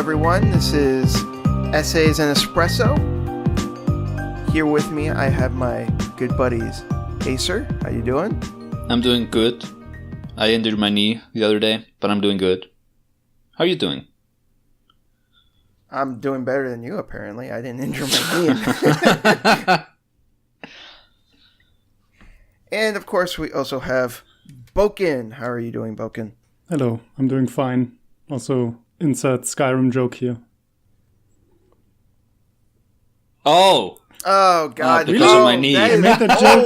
everyone. This is Essays and Espresso. Here with me, I have my good buddies. Acer, how you doing? I'm doing good. I injured my knee the other day, but I'm doing good. How are you doing? I'm doing better than you, apparently. I didn't injure my knee. And, of course, we also have Boken. How are you doing, Boken? Hello, I'm doing fine. Also, insert Skyrim joke here. Oh! Oh, God. Because of my knee. I made the joke.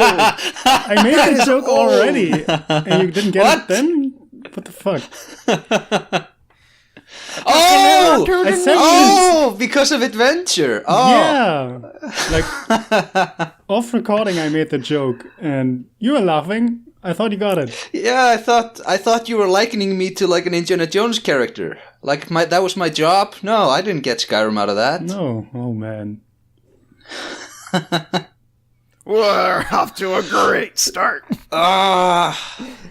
I made the joke already. And you didn't get it then? What the fuck? Oh! I said because of Adventure. Oh! Yeah. Like, off recording I made the joke. And you were laughing. I thought you got it. Yeah, I thought you were likening me to like an Indiana Jones character. Like that was my job. No, I didn't get Skyrim out of that. No. Oh, man. We're off to a great start.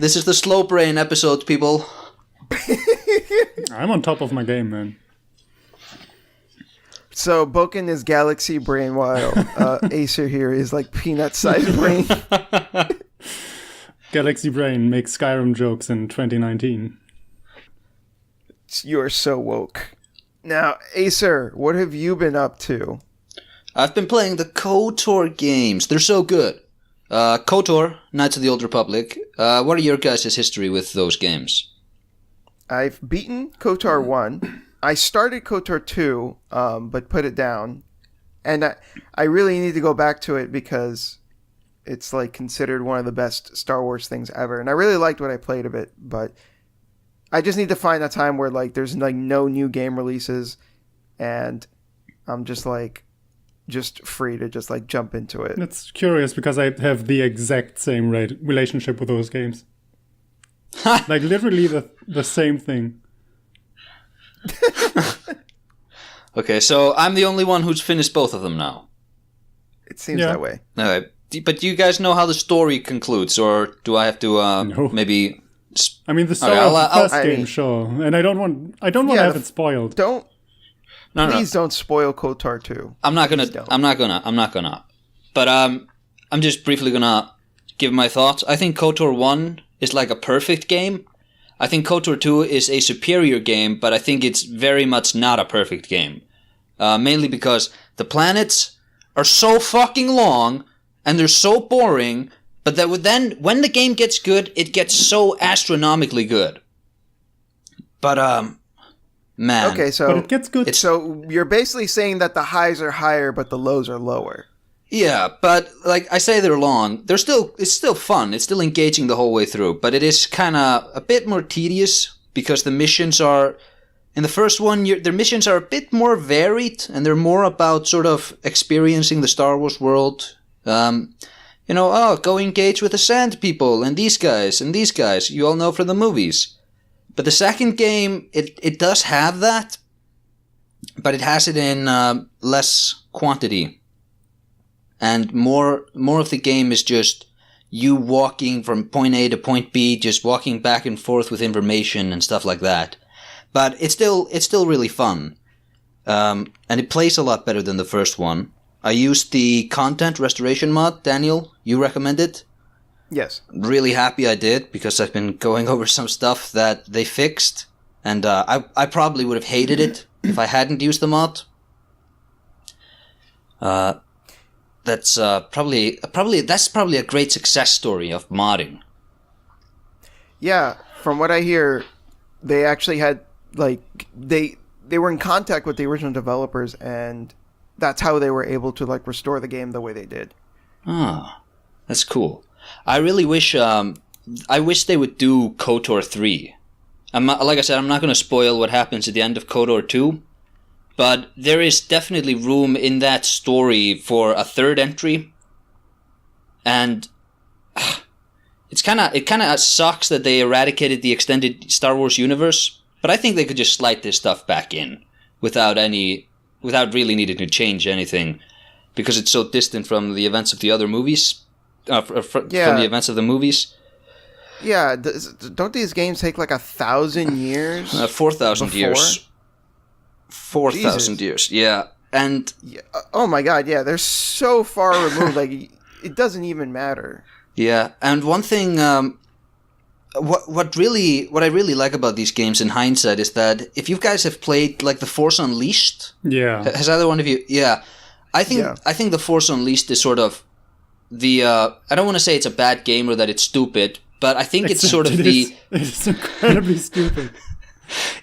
This is the slow brain episode, people. I'm on top of my game, man. So, Boken is galaxy brain, while Acer here is like peanut-sized brain. Galaxy Brain makes Skyrim jokes in 2019. You're so woke. Now, Acer, what have you been up to? I've been playing the KOTOR games. They're so good. KOTOR, Knights of the Old Republic. What are your guys' history with those games? I've beaten KOTOR 1. I started KOTOR 2, but put it down. And I really need to go back to it because it's like considered one of the best Star Wars things ever. And I really liked what I played of it, but I just need to find a time where like there's like no new game releases and I'm just free to just like jump into it. It's curious because I have the exact same relationship with those games. Like literally the same thing. Okay, so I'm the only one who's finished both of them now. It seems that way. But do you guys know how the story concludes, or do I have to No. maybe? I mean, the story of the first game, sure, and I don't want to have it spoiled. Please don't spoil KOTOR 2. I'm not gonna. But I'm just briefly gonna give my thoughts. I think KOTOR 1 is like a perfect game. I think KOTOR 2 is a superior game, but I think it's very much not a perfect game. Mainly because the planets are so fucking long and they're so boring, but then when the game gets good, it gets so astronomically good. But man. Okay, so but it gets good. So you're basically saying that the highs are higher, but the lows are lower. Yeah, but like I say, they're long. It's still fun. It's still engaging the whole way through. But it is kind of a bit more tedious because the missions are. In the first one, their missions are a bit more varied, and they're more about sort of experiencing the Star Wars world. Go engage with the Sand People and these guys. You all know from the movies. But the second game, it does have that, but it has it in less quantity. And more of the game is just you walking from point A to point B, just walking back and forth with information and stuff like that. But it's still really fun. And it plays a lot better than the first one. I used the content restoration mod. Daniel, you recommend it? Yes. Really happy I did, because I've been going over some stuff that they fixed. And I probably would have hated it if I hadn't used the mod. That's probably a great success story of modding. Yeah, from what I hear, they actually had like they were in contact with the original developers, and that's how they were able to like restore the game the way they did. Ah, that's cool. I really wish they would do KOTOR 3. Like I said, I'm not going to spoil what happens at the end of KOTOR 2, but there is definitely room in that story for a third entry. And it kind of sucks that they eradicated the extended Star Wars universe, but I think they could just slide this stuff back in without really needing to change anything, because it's so distant from the events of the other movies. From the events of the movies. Yeah, don't these games take like 1,000 years? 4,000 years. 4,000 years. Yeah, and Yeah. Oh my god, yeah, they're so far removed. Like, it doesn't even matter. yeah, and one thing, what I really like about these games in hindsight is that if you guys have played like the Force Unleashed, has either one of you? Yeah, I think the Force Unleashed is sort of the. I don't want to say it's a bad game or that it's stupid, but I think it's sort of It's incredibly stupid.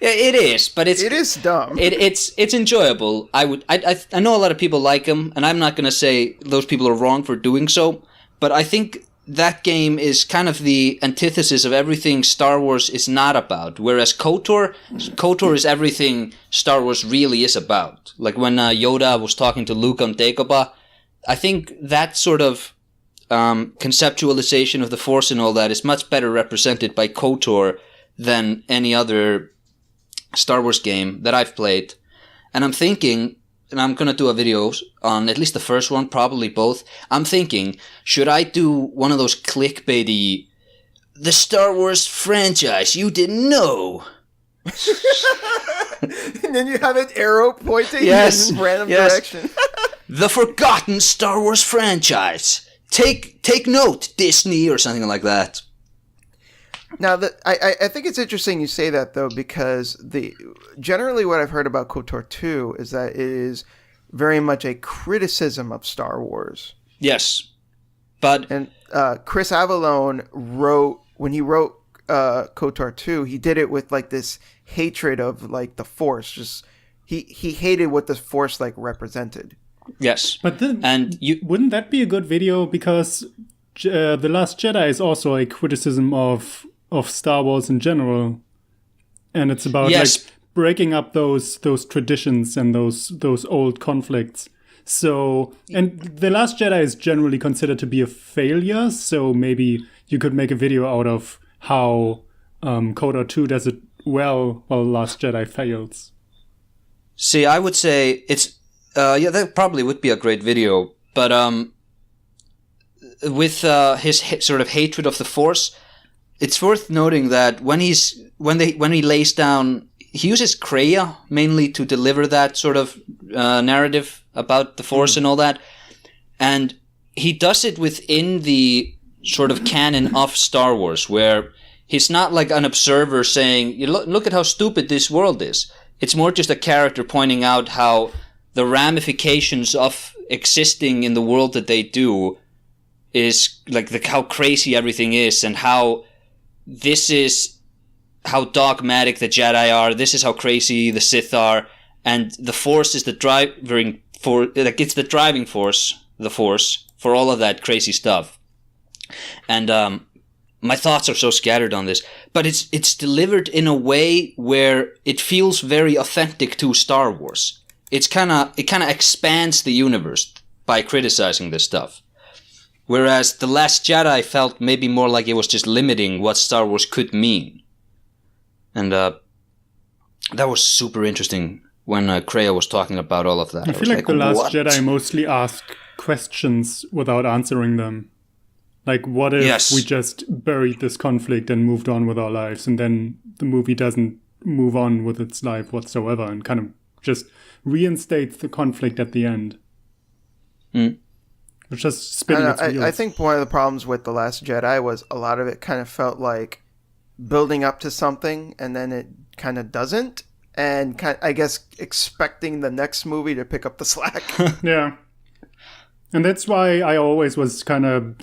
It is, but it is dumb. It's enjoyable. I know a lot of people like them, and I'm not going to say those people are wrong for doing so, but I think that game is kind of the antithesis of everything Star Wars is not about. Whereas KOTOR is everything Star Wars really is about. Like when Yoda was talking to Luke on Dagobah, I think that sort of conceptualization of the Force and all that is much better represented by KOTOR than any other Star Wars game that I've played. And I'm thinking, and I'm going to do a video on at least the first one, probably both. I'm thinking, should I do one of those clickbaity, the Star Wars franchise you didn't know? And then you have an arrow pointing in random direction. The forgotten Star Wars franchise. Take note, Disney, or something like that. Now, I think it's interesting you say that, though, because generally what I've heard about KOTOR 2 is that it is very much a criticism of Star Wars. Yes. And Chris Avallone when he wrote KOTOR 2, he did it with like this hatred of like the Force. Just he hated what the Force like represented. Yes. But then, wouldn't that be a good video? Because The Last Jedi is also a criticism of Star Wars in general, and it's about like breaking up those traditions and those old conflicts. So, and The Last Jedi is generally considered to be a failure. So maybe you could make a video out of how KOTOR 2 does it well, while Last Jedi fails. See, I would say it's that probably would be a great video, but with his sort of hatred of the Force, it's worth noting that when he lays down, he uses Kreia mainly to deliver that sort of narrative about the Force and all that, and he does it within the sort of canon of Star Wars, where he's not like an observer saying, "Look at how stupid this world is." It's more just a character pointing out how the ramifications of existing in the world that they do is like how crazy everything is, and how this is how dogmatic the Jedi are. This is how crazy the Sith are, and the Force is the driving force. Like it's the driving force, the Force, for all of that crazy stuff. And my thoughts are so scattered on this, but it's delivered in a way where it feels very authentic to Star Wars. It kind of expands the universe by criticizing this stuff. Whereas The Last Jedi felt maybe more like it was just limiting what Star Wars could mean. And that was super interesting when Kreia was talking about all of that. I feel like The Last Jedi mostly ask questions without answering them. Like, what if we just buried this conflict and moved on with our lives, and then the movie doesn't move on with its life whatsoever and kind of just reinstates the conflict at the end? It's just spinning its wheels. I think one of the problems with The Last Jedi was a lot of it kind of felt like building up to something, and then it kind of doesn't, and I guess expecting the next movie to pick up the slack. Yeah. And that's why I always was kind of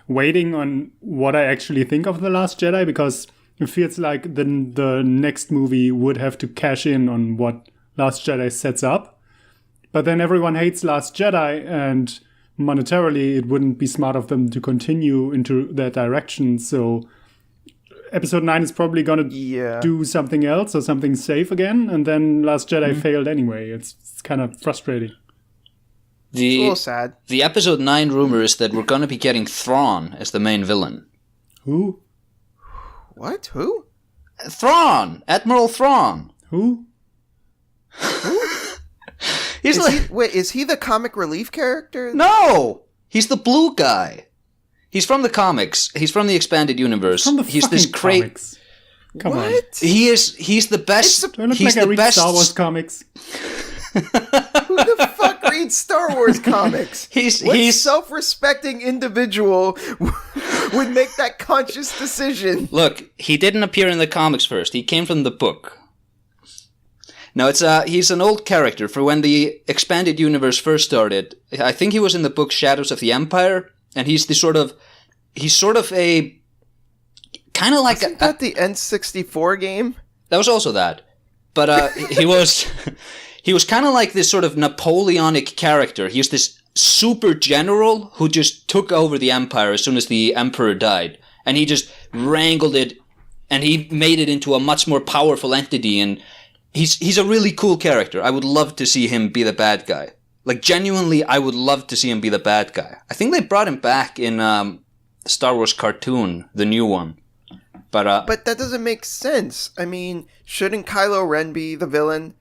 waiting on what I actually think of The Last Jedi, because it feels like the next movie would have to cash in on what Last Jedi sets up. But then everyone hates Last Jedi, and monetarily it wouldn't be smart of them to continue into that direction. So Episode 9 is probably going to do something else or something safe again, and then Last Jedi failed anyway. It's kind of frustrating. It's a little sad. The Episode 9 rumor is that we're going to be getting Thrawn as the main villain. Who? What? Who? Thrawn! Admiral Thrawn! Who? Is he the comic relief character? No! He's the blue guy. He's from the comics. He's from the expanded universe. From the He's this comics. Come on. What? He's the best. Do I look He's like I the read best. Star Wars comics? Who the fuck reads Star Wars comics? What self-respecting individual would make that conscious decision? Look, he didn't appear in the comics first. He came from the book. No, he's an old character. For when the expanded universe first started, I think he was in the book Shadows of the Empire, and he's sort of a kind of like Isn't that the N64 game? That was also that, but he was kind of like this sort of Napoleonic character. He was this super general who just took over the empire as soon as the emperor died, and he just wrangled it, and he made it into a much more powerful entity. And he's a really cool character. I would love to see him be the bad guy. Like, genuinely, I would love to see him be the bad guy. I think they brought him back in the Star Wars cartoon, the new one. But that doesn't make sense. I mean, shouldn't Kylo Ren be the villain?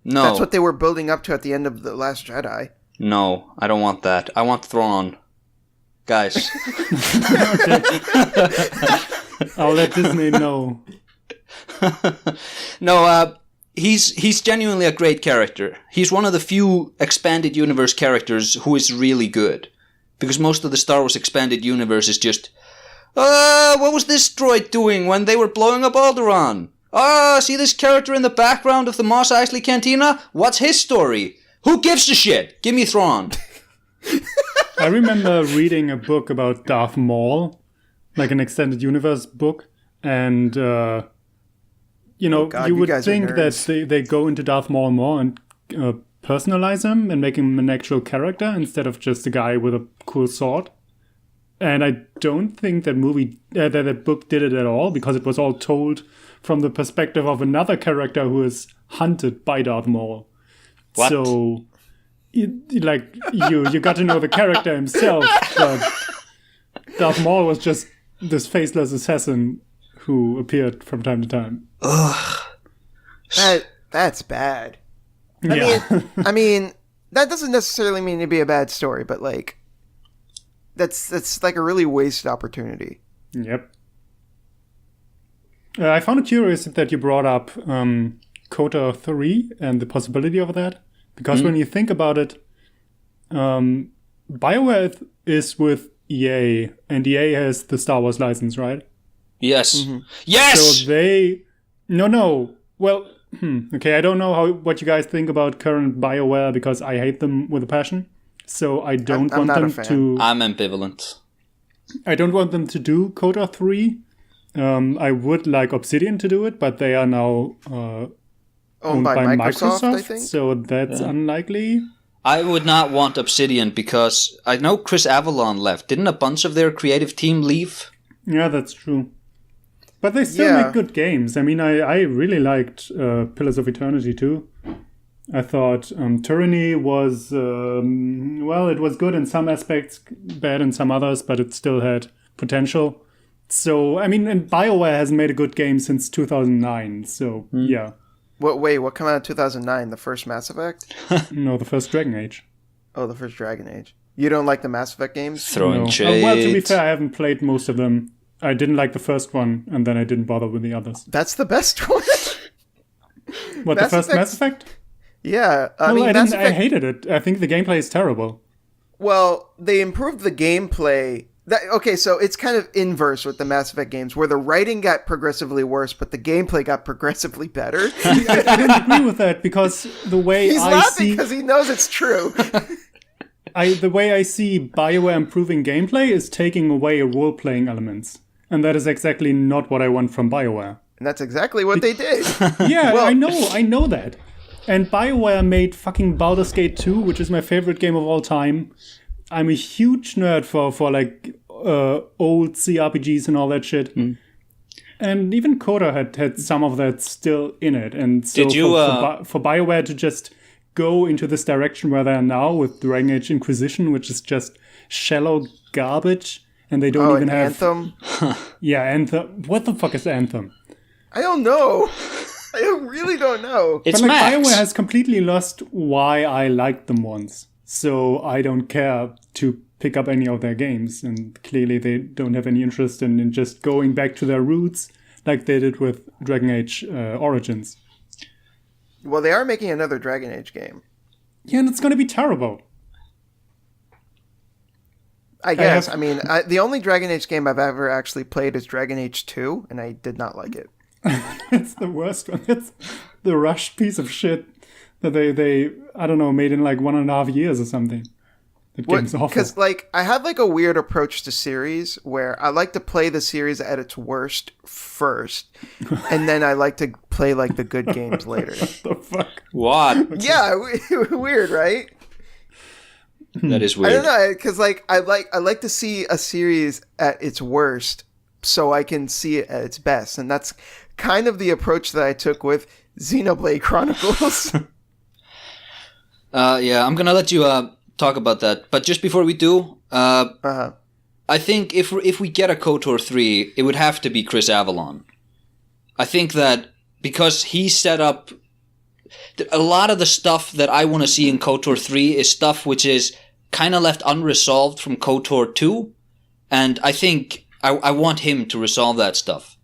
No. That's what they were building up to at the end of The Last Jedi. No, I don't want that. I want Thrawn. Guys. I'll let Disney know. No, he's genuinely a great character. He's one of the few expanded universe characters who is really good. Because most of the Star Wars expanded universe is just, what was this droid doing when they were blowing up Alderaan? See this character in the background of the Mos Eisley Cantina? What's his story? Who gives a shit? Give me Thrawn. I remember reading a book about Darth Maul, like an extended universe book, and you would think that they go into Darth Maul more and personalize him and make him an actual character instead of just a guy with a cool sword. And I don't think that book did it at all, because it was all told from the perspective of another character who is hunted by Darth Maul. What? So, you got to know the character himself, but Darth Maul was just this faceless assassin who appeared from time to time. Ugh. That's bad. Yeah. I mean, that doesn't necessarily mean it'd be a bad story, but like, that's like a really wasted opportunity. Yep. I found it curious that you brought up KOTOR 3 and the possibility of that, because when you think about it, BioWare is with EA, and EA has the Star Wars license, right? Yes. Mm-hmm. Yes! So they... No. Well, okay, I don't know what you guys think about current BioWare, because I hate them with a passion. So I don't want them to... I'm ambivalent. I don't want them to do KOTOR 3. I would like Obsidian to do it, but they are now owned by Microsoft, I think. So that's unlikely. I would not want Obsidian because I know Chris Avalon left. Didn't a bunch of their creative team leave? Yeah, that's true. But they still make good games. I mean, I really liked Pillars of Eternity too. I thought Tyranny was, it was good in some aspects, bad in some others, but it still had potential. So, I mean, and BioWare hasn't made a good game since 2009, so, yeah. What came out in 2009? The first Mass Effect? No, the first Dragon Age. Oh, the first Dragon Age. You don't like the Mass Effect games? Throwing shade. Well, to be fair, I haven't played most of them. I didn't like the first one, and then I didn't bother with the others. That's the best one? What, the first Mass Effect? Yeah. I hated it. I think the gameplay is terrible. Well, they improved the gameplay. So it's kind of inverse with the Mass Effect games, where the writing got progressively worse, but the gameplay got progressively better. I don't agree with that, because the way He's laughing because he knows it's true. The way I see BioWare improving gameplay is taking away role-playing elements. And that is exactly not what I want from BioWare. And that's exactly what they did. Yeah, well, I know that. And BioWare made fucking Baldur's Gate 2, which is my favorite game of all time. I'm a huge nerd for like old CRPGs and all that shit. And even KOTOR had some of that still in it. And so Did you, for BioWare to just go into this direction where they are now with Dragon Age Inquisition, which is just shallow garbage, and they don't even have Anthem. Yeah, Anthem. What the fuck is Anthem? I don't know. I really don't know. It's but like, Max. BioWare has completely lost why I liked them once, so I don't care to pick up any of their games, and clearly they don't have any interest in just going back to their roots, like they did with Dragon Age Origins. Well, they are making another Dragon Age game. Yeah, and it's going to be terrible. I guess. The only Dragon Age game I've ever actually played is Dragon Age 2, and I did not like it. It's the worst one. It's the rushed piece of shit that they I don't know, made in like 1.5 years or something. The game's awful. Because, I have, a weird approach to series where I like to play the series at its worst first, and then I like to play, the good games later. What the fuck? What? Yeah, weird, right? That is weird. I don't know, because I like to see a series at its worst so I can see it at its best, and that's kind of the approach that I took with Xenoblade Chronicles. Yeah, I'm gonna let you talk about that, but just before we do, I think if we get a KOTOR 3, it would have to be Chris Avalon. I think that because he set up a lot of the stuff that I want to see in KOTOR 3 is stuff which is kind of left unresolved from KOTOR 2, and I think I want him to resolve that stuff.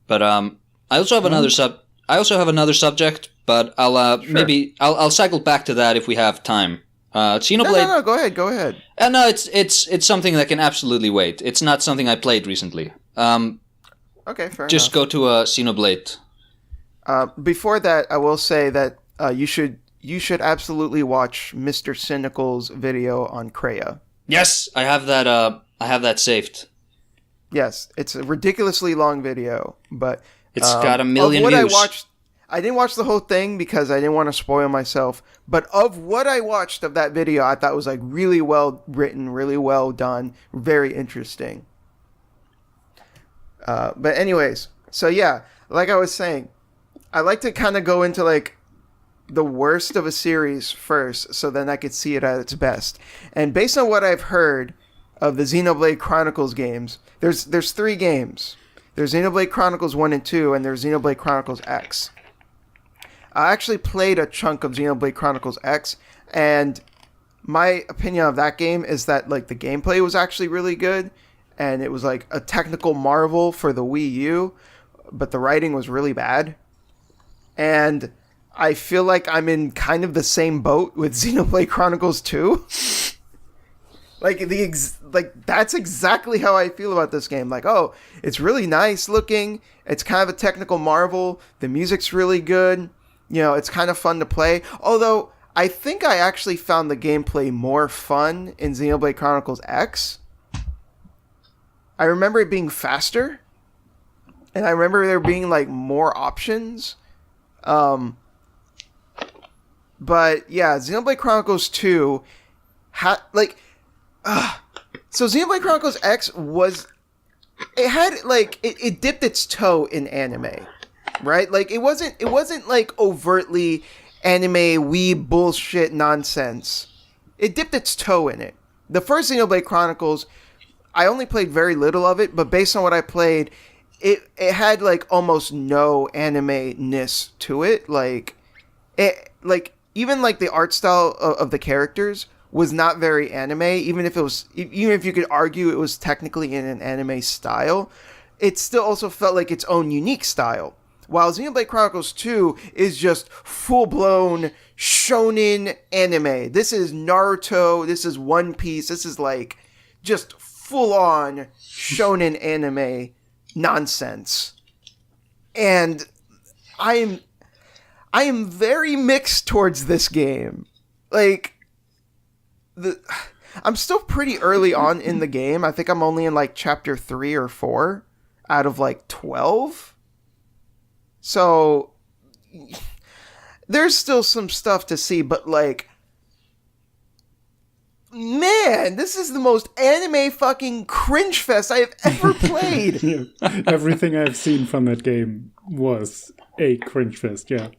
But I also have another subject, but I'll Sure. maybe I'll cycle back to that if we have time. Xenoblade. No, go ahead. No, it's something that can absolutely wait. It's not something I played recently. Okay, fair Just enough. go to Xenoblade. Before that, I will say that you should absolutely watch Mr. Cynical's video on Kreia. Yes, I have that. I have that saved. Yes, it's a ridiculously long video, but It's got 1 million of what views. I didn't watch the whole thing because I didn't want to spoil myself. But of what I watched of that video, I thought was really well written, really well done, very interesting. But anyways, so yeah, like I was saying, I like to kind of go into the worst of a series first, so then I could see it at its best. And based on what I've heard of the Xenoblade Chronicles games, there's 3 games. There's Xenoblade Chronicles 1 and 2, and there's Xenoblade Chronicles X. I actually played a chunk of Xenoblade Chronicles X, and my opinion of that game is that the gameplay was actually really good, and it was a technical marvel for the Wii U, but the writing was really bad. And I feel like I'm in kind of the same boat with Xenoblade Chronicles 2. That's exactly how I feel about this game. It's really nice looking. It's kind of a technical marvel. The music's really good. It's kind of fun to play. Although, I think I actually found the gameplay more fun in Xenoblade Chronicles X. I remember it being faster. And I remember there being, more options. But, yeah, Xenoblade Chronicles 2 so Xenoblade Chronicles X it dipped its toe in anime, right? It wasn't overtly anime weeb bullshit nonsense. It dipped its toe in it. The first Xenoblade Chronicles, I only played very little of it, but based on what I played, it had almost no anime-ness to it. Even the art style of the characters was not very anime, even if you could argue it was technically in an anime style, it still also felt like its own unique style. While Xenoblade Chronicles 2 is just full-blown shonen anime. This is Naruto, this is One Piece, this is just full-on shonen anime nonsense. And I am very mixed towards this game. I'm still pretty early on in the game. I think I'm only in chapter 3 or 4 out of 12. So there's still some stuff to see, but man, this is the most anime fucking cringe fest I have ever played. Yeah. Everything I've seen from that game was a cringe fest, yeah.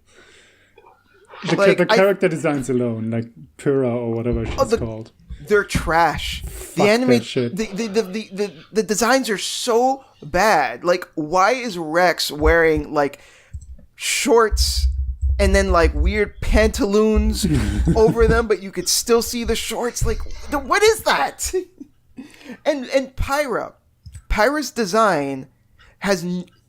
The character designs alone, Pura or whatever she's called. They're trash. Fuck the anime, that shit. the designs are so bad. Why is Rex wearing shorts and then weird pantaloons over them, but you could still see the shorts? What is that? And Pyra's design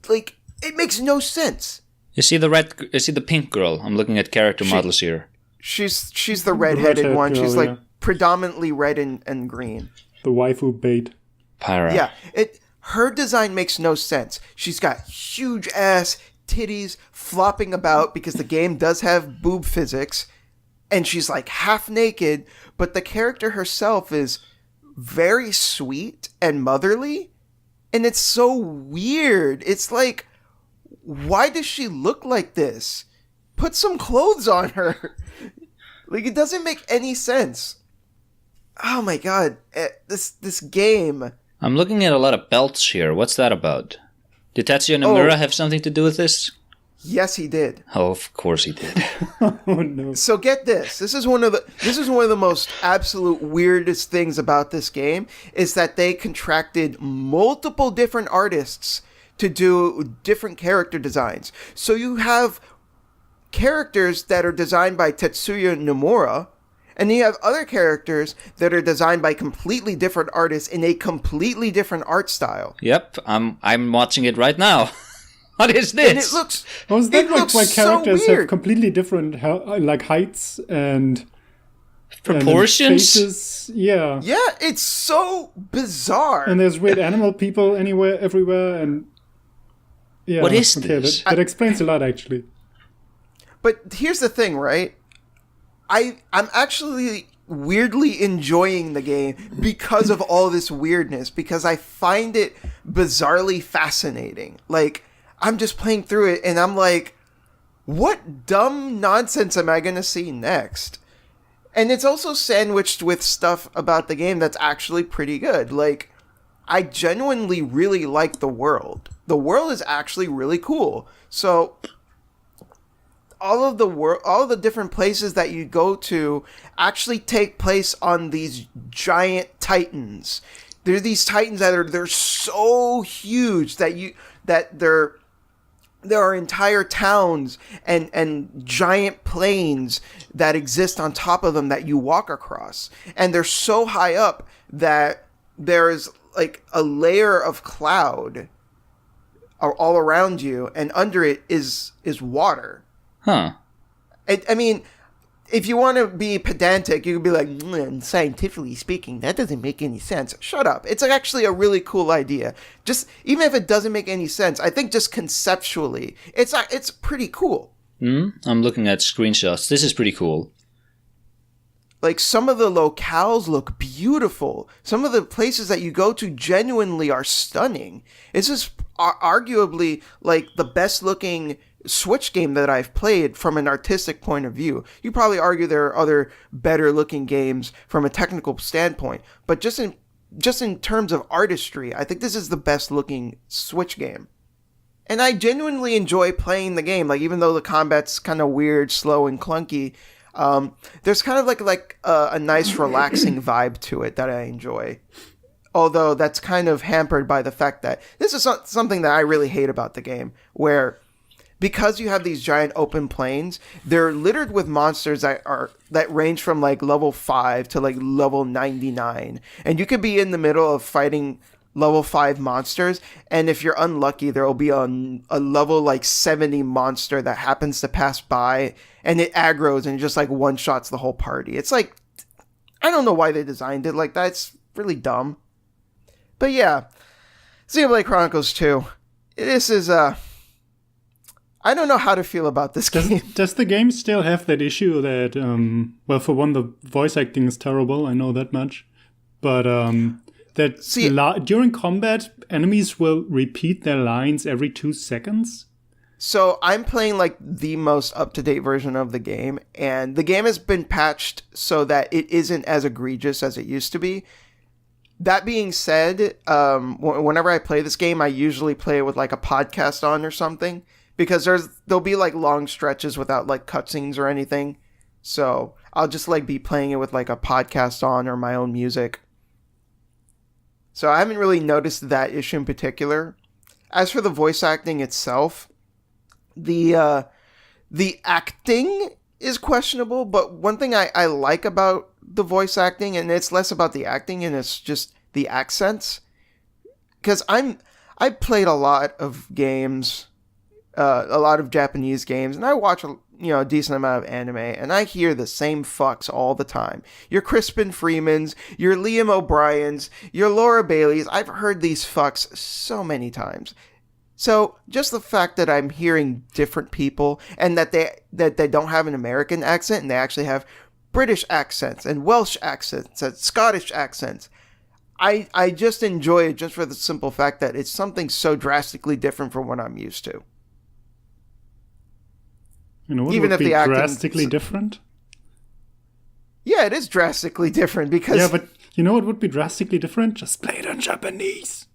like, it makes no sense. You see the pink girl? I'm looking at character models here. She's the redheaded redhead one. girl, She's like yeah. predominantly red and green. The waifu bait. Pyra. Yeah, her design makes no sense. She's got huge ass titties flopping about because the game does have boob physics, and she's like half naked, but the character herself is very sweet and motherly, and it's so weird. It's like, why does she look like this? Put some clothes on her. Like, it doesn't make any sense. Oh my god, this game. I'm looking at a lot of belts here. What's that about? Did Tetsuya Nomura have something to do with this? Yes, he did. Oh, of course he did. Oh no. So get this. This is one of the most absolute weirdest things about this game is that they contracted multiple different artists to do different character designs. So you have characters that are designed by Tetsuya Nomura, and then you have other characters that are designed by completely different artists in a completely different art style. Yep, I'm watching it right now. What is this? And it looks Was that it like looks why so characters have weird. completely different like heights and Proportions? faces? Yeah. Yeah, it's so bizarre. And there's weird animal people everywhere, and yeah. What is okay, this? That explains a lot, actually. But here's the thing, right? I'm actually weirdly enjoying the game because of all this weirdness, because I find it bizarrely fascinating. Like, I'm just playing through it and I'm like, what dumb nonsense am I going to see next? And it's also sandwiched with stuff about the game that's actually pretty good. Like, I genuinely really like the world. The world is actually really cool. So all of the different places that you go to actually take place on these giant titans. There are these titans they're so huge that there are entire towns and giant plains that exist on top of them that you walk across. And they're so high up that there's like a layer of cloud all around you, and under it is water. Huh. I mean, if you want to be pedantic, you could be like, scientifically speaking, that doesn't make any sense. Shut up. It's actually a really cool idea. Just, even if it doesn't make any sense, I think just conceptually, it's pretty cool. I'm looking at screenshots. This is pretty cool. Like, some of the locales look beautiful. Some of the places that you go to genuinely are stunning. It's just arguably, like, the best looking Switch game that I've played from an artistic point of view. You probably argue there are other better looking games from a technical standpoint, but just in terms of artistry, I think this is the best looking Switch game. And I genuinely enjoy playing the game. Like, even though the combat's kind of weird, slow, and clunky, there's kind of like a nice relaxing vibe to it that I enjoy. Although that's kind of hampered by the fact that this is something that I really hate about the game, where because you have these giant open plains, they're littered with monsters that range from like level 5 to like level 99. And you could be in the middle of fighting level 5 monsters, and if you're unlucky, there will be a level like 70 monster that happens to pass by, and it aggroes and just like one-shots the whole party. It's like, I don't know why they designed it like that. It's really dumb. But yeah, Xenoblade Chronicles 2. This is I don't know how to feel about this game. Does the game still have that issue that, well, for one, the voice acting is terrible, I know that much, but during combat, enemies will repeat their lines every 2 seconds? So I'm playing like the most up-to-date version of the game, and the game has been patched so that it isn't as egregious as it used to be. That being said, whenever I play this game, I usually play it with like a podcast on or something, because there'll be like long stretches without like cutscenes or anything. So I'll just like be playing it with like a podcast on or my own music. So I haven't really noticed that issue in particular. As for the voice acting itself, the acting is questionable, but one thing I like about the voice acting, and it's less about the acting and it's just the accents, because I'm I played a lot of games, a lot of Japanese games, and I watch a decent amount of anime, and I hear the same fucks all the time. Your Crispin Freemans, your Liam O'Briens, your Laura Baileys. I've heard these fucks so many times. So just the fact that I'm hearing different people, and that they don't have an American accent, and they actually have British accents and Welsh accents and Scottish accents, I just enjoy it just for the simple fact that it's something so drastically different from what I'm used to. You know what Even would if be the acting- drastically different? Yeah, it is drastically different because... Yeah, but you know what would be drastically different? Just play it in Japanese.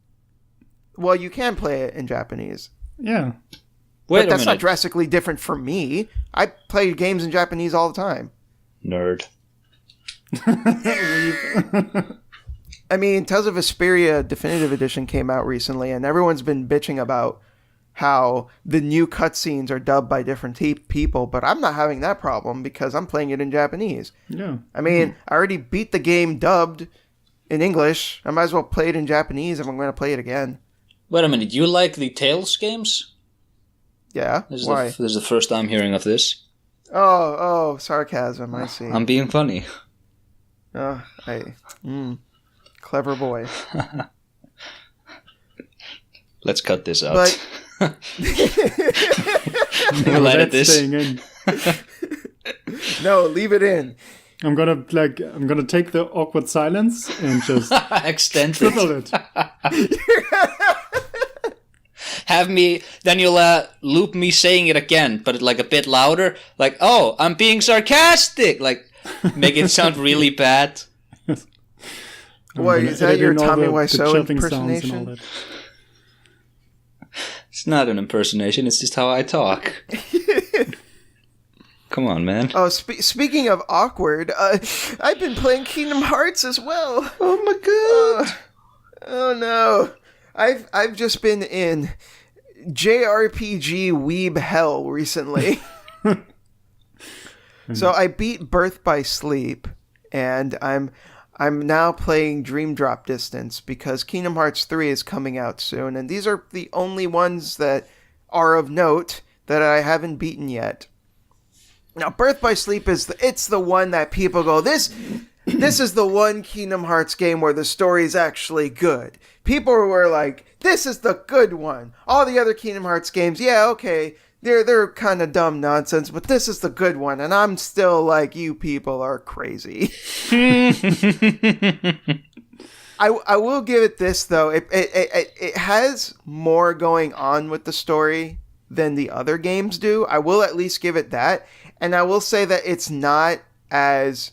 Well, you can play it in Japanese. Yeah. Wait But a that's not minute, drastically different for me. I play games in Japanese all the time. nerd. I mean, Tales of Vesperia Definitive Edition came out recently, and everyone's been bitching about how the new cutscenes are dubbed by different people, but I'm not having that problem because I'm playing it in Japanese. Yeah. I mean, I already beat the game dubbed in English. I might as well play it in Japanese if I'm going to play it again. Wait a minute, you like the Tales games? Yeah? This is Why? this is the first I'm hearing of this. Oh, sarcasm, I see. I'm being funny. Clever boy. Let's cut this out. But We'll edit That's this. staying in. no, leave it in. I'm gonna take the awkward silence and just Extend triple it. it. Have me, then you'll loop me saying it again, but like a bit louder. Like, oh, I'm being sarcastic. Like, make it sound really bad. What, gonna is that edit your in all Tommy the Wiseau chirping sounds and all impersonation? that. It's not an impersonation. It's just how I talk. Come on, man. Oh, speaking of awkward, I've been playing Kingdom Hearts as well. Oh my god. Oh no, I've just been in JRPG weeb hell recently. So I beat Birth by Sleep, and I'm now playing Dream Drop Distance because Kingdom Hearts 3 is coming out soon, and these are the only ones that are of note that I haven't beaten yet. Now, Birth by Sleep it's the one that people go, this is the one Kingdom Hearts game where the story is actually good. People were like, this is the good one. All the other Kingdom Hearts games, yeah, okay, they're kind of dumb nonsense, but this is the good one. And I'm still like, you people are crazy. I will give it this though. It has more going on with the story than the other games do. I will at least give it that. And I will say that it's not as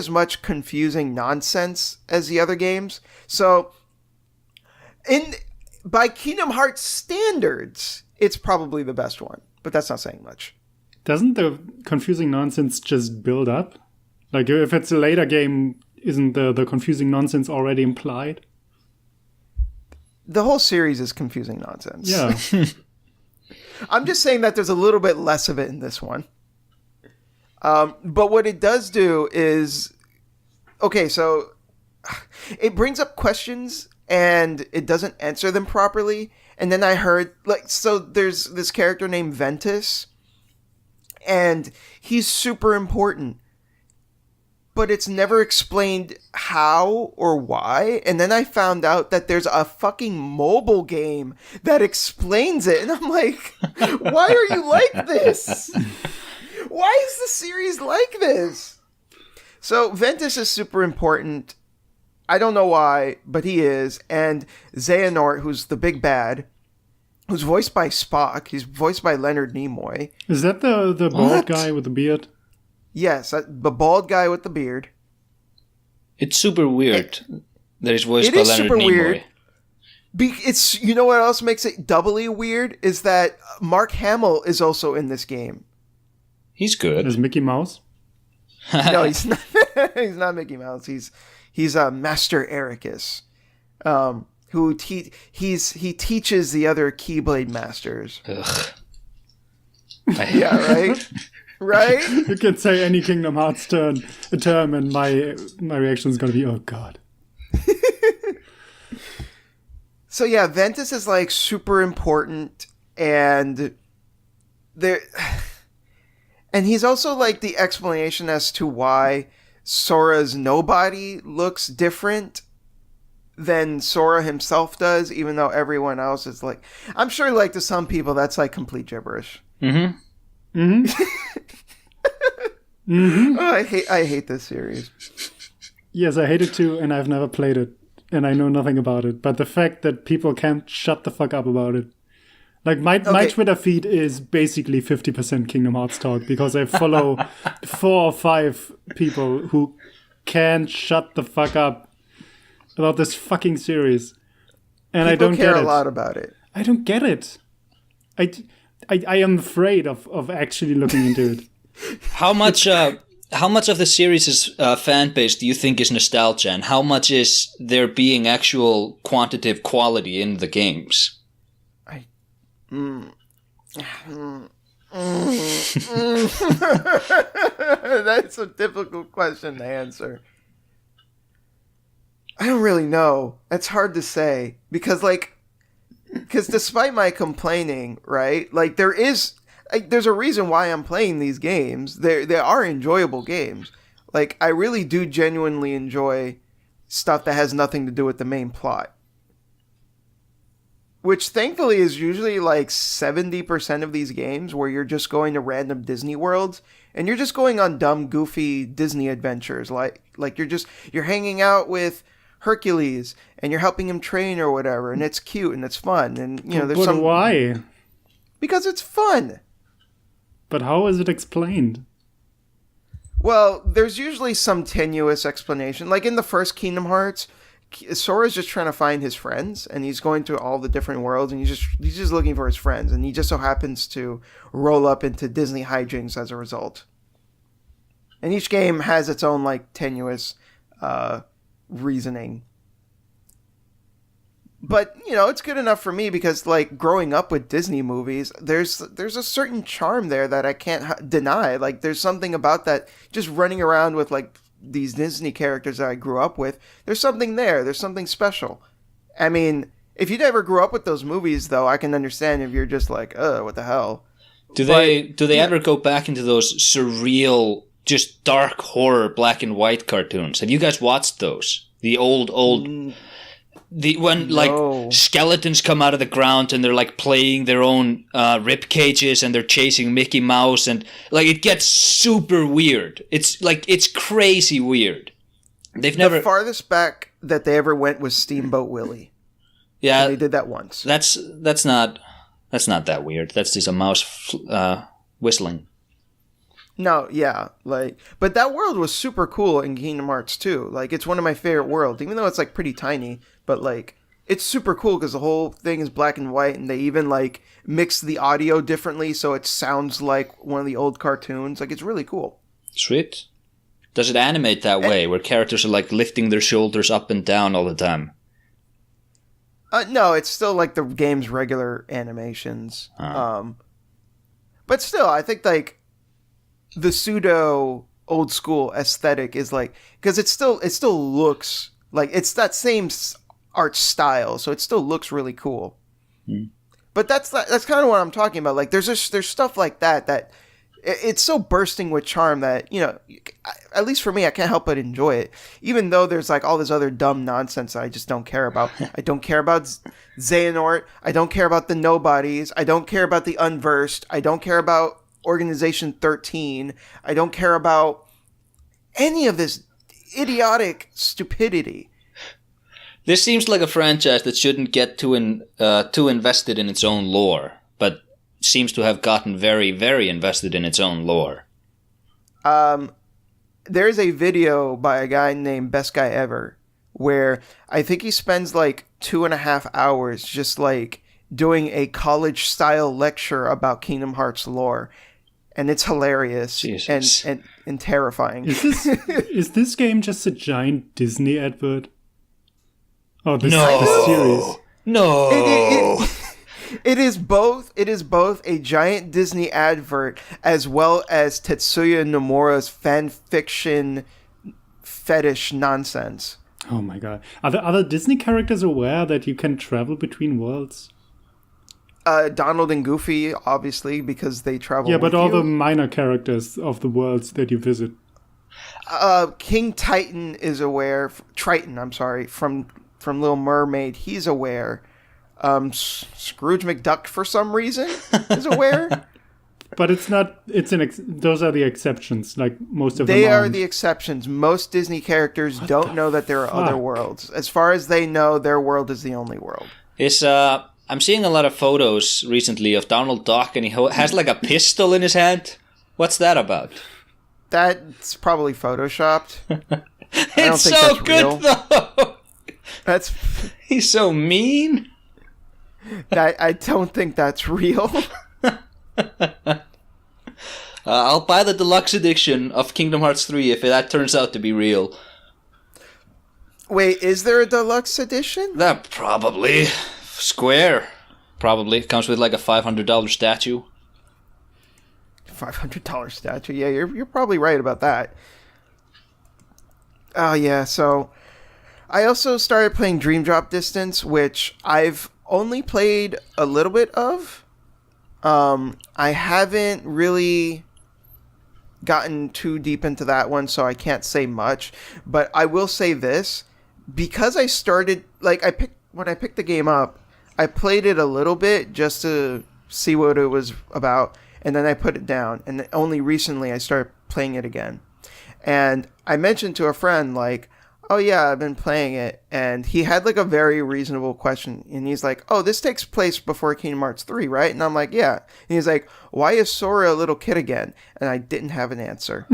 much confusing nonsense as the other games. So, by Kingdom Hearts standards, it's probably the best one. But that's not saying much. Doesn't the confusing nonsense just build up? Like, if it's a later game, isn't the confusing nonsense already implied? The whole series is confusing nonsense. Yeah. I'm just saying that there's a little bit less of it in this one. But what it does do is... Okay, so... It brings up questions, and it doesn't answer them properly. And then I heard... So there's this character named Ventus, and he's super important. But it's never explained how or why. And then I found out that there's a fucking mobile game that explains it. And I'm like, why are you like this? Why is the series like this? So Ventus is super important. I don't know why, but he is. And Xehanort, who's the big bad, who's voiced by Spock. He's voiced by Leonard Nimoy. Is that the bald guy with the beard? Yes, the bald guy with the beard. It's super weird that he's voiced It by is Leonard super Nimoy. weird. It's, you know what else makes it doubly weird is that Mark Hamill is also in this game. He's good. Is Mickey Mouse? No, he's not. He's not Mickey Mouse. He's Master Ericus, who he teaches the other Keyblade masters. Ugh. Yeah, right. Right? You can say any Kingdom Hearts term, and my reaction is going to be, oh god. So yeah, Ventus is like super important, and there, and he's also like the explanation as to why Sora's nobody looks different than Sora himself does, even though everyone else is like, I'm sure like to some people that's like complete gibberish. Mm-hmm. Mm-hmm. Mm-hmm. Oh, I hate this series. Yes, I hate it too, and I've never played it, and I know nothing about it. But the fact that people can't shut the fuck up about it. Like, my Twitter feed is basically 50% Kingdom Hearts talk, because I follow 4 or 5 people who can't shut the fuck up about this fucking series. And People I don't care get it. a lot about it. I don't get it. I am afraid of actually looking into it. How much of the series' fan base do you think is nostalgia, and how much is there being actual quantitative quality in the games? That's a difficult question to answer. I don't really know. It's hard to say because despite my complaining, right? Like there's a reason why I'm playing these games. They are enjoyable games. Like I really do genuinely enjoy stuff that has nothing to do with the main plot. Which thankfully is usually like 70% of these games where you're just going to random Disney worlds and you're just going on dumb, goofy Disney adventures. Like you're hanging out with Hercules and you're helping him train or whatever, and it's cute and it's fun, and there's why? Because it's fun. But how is it explained? Well, there's usually some tenuous explanation. Like in the first Kingdom Hearts, Sora's just trying to find his friends, and he's going to all the different worlds, and he's just looking for his friends, and he just so happens to roll up into Disney hijinks as a result. And each game has its own like tenuous reasoning. But, it's good enough for me because, like, growing up with Disney movies, there's a certain charm there that I can't deny. Like, there's something about that, just running around with, like, these Disney characters that I grew up with. There's something there. There's something special. I mean, if you never grew up with those movies, though, I can understand if you're just like, what the hell? Do they ever go back into those surreal, just dark horror black and white cartoons? Have you guys watched those? The old... When like skeletons come out of the ground and they're like playing their own rib cages and they're chasing Mickey Mouse, and like it gets super weird. It's crazy weird. The farthest back that they ever went was Steamboat Willie. Yeah, and they did that once. That's not that weird. That's just a mouse whistling. No, yeah, but that world was super cool in Kingdom Hearts 2. Like, it's one of my favorite worlds, even though it's like pretty tiny. But like, it's super cool because the whole thing is black and white, and they even like mix the audio differently so it sounds like one of the old cartoons. Like, it's really cool. Sweet. Does it animate that way, where characters are like lifting their shoulders up and down all the time? No, it's still like the game's regular animations. But still, I think like the pseudo old school aesthetic is like, because it still looks like it's that same art style, so it still looks really cool. But that's kind of what I'm talking about. Like there's stuff like that it's so bursting with charm that, at least for me, I can't help but enjoy it, even though there's like all this other dumb nonsense that I just don't care about. I don't care about Xehanort. I don't care about the nobodies. I don't care about the unversed. I don't care about Organization 13. I don't care about any of this idiotic stupidity. This seems like a franchise that shouldn't get too invested in its own lore, but seems to have gotten very, very invested in its own lore. There's a video by a guy named Best Guy Ever where I think he spends like 2.5 hours just like doing a college style lecture about Kingdom Hearts lore. And it's hilarious and terrifying. Is this game just a giant Disney advert? Oh, this series. No. It is both. It is both a giant Disney advert as well as Tetsuya Nomura's fan fiction fetish nonsense. Oh my god. Are the other Disney characters aware that you can travel between worlds? Donald and Goofy, obviously, because they travel. Yeah, but with all you. the minor characters of the worlds that you visit. King Titan is aware. Triton, I'm sorry, from Little Mermaid. He's aware. Scrooge McDuck, for some reason, is aware. But it's not. Those are the exceptions. Like most of They them are aren't. the exceptions. Most Disney characters don't know that there are other fuck? worlds. As far as they know, their world is the only world. I'm seeing a lot of photos recently of Donald Duck, and he has like a pistol in his hand. What's that about? That's probably photoshopped. It's so good though. That's He's so mean. I don't think that's real. I'll buy the deluxe edition of Kingdom Hearts 3 if that turns out to be real. Wait, is there a deluxe edition? That probably. Square. Probably. It comes with like a $500 statue. $500 statue. Yeah, you're probably right about that. Oh yeah, so I also started playing Dream Drop Distance, which I've only played a little bit of. I haven't really gotten too deep into that one, so I can't say much. But I will say this, because I started when I picked the game up, I played it a little bit just to see what it was about, and then I put it down. And only recently I started playing it again. And I mentioned to a friend, like, oh yeah, I've been playing it. And he had like a very reasonable question. And he's like, oh, this takes place before Kingdom Hearts 3, right? And I'm like, yeah. And he's like, why is Sora a little kid again? And I didn't have an answer.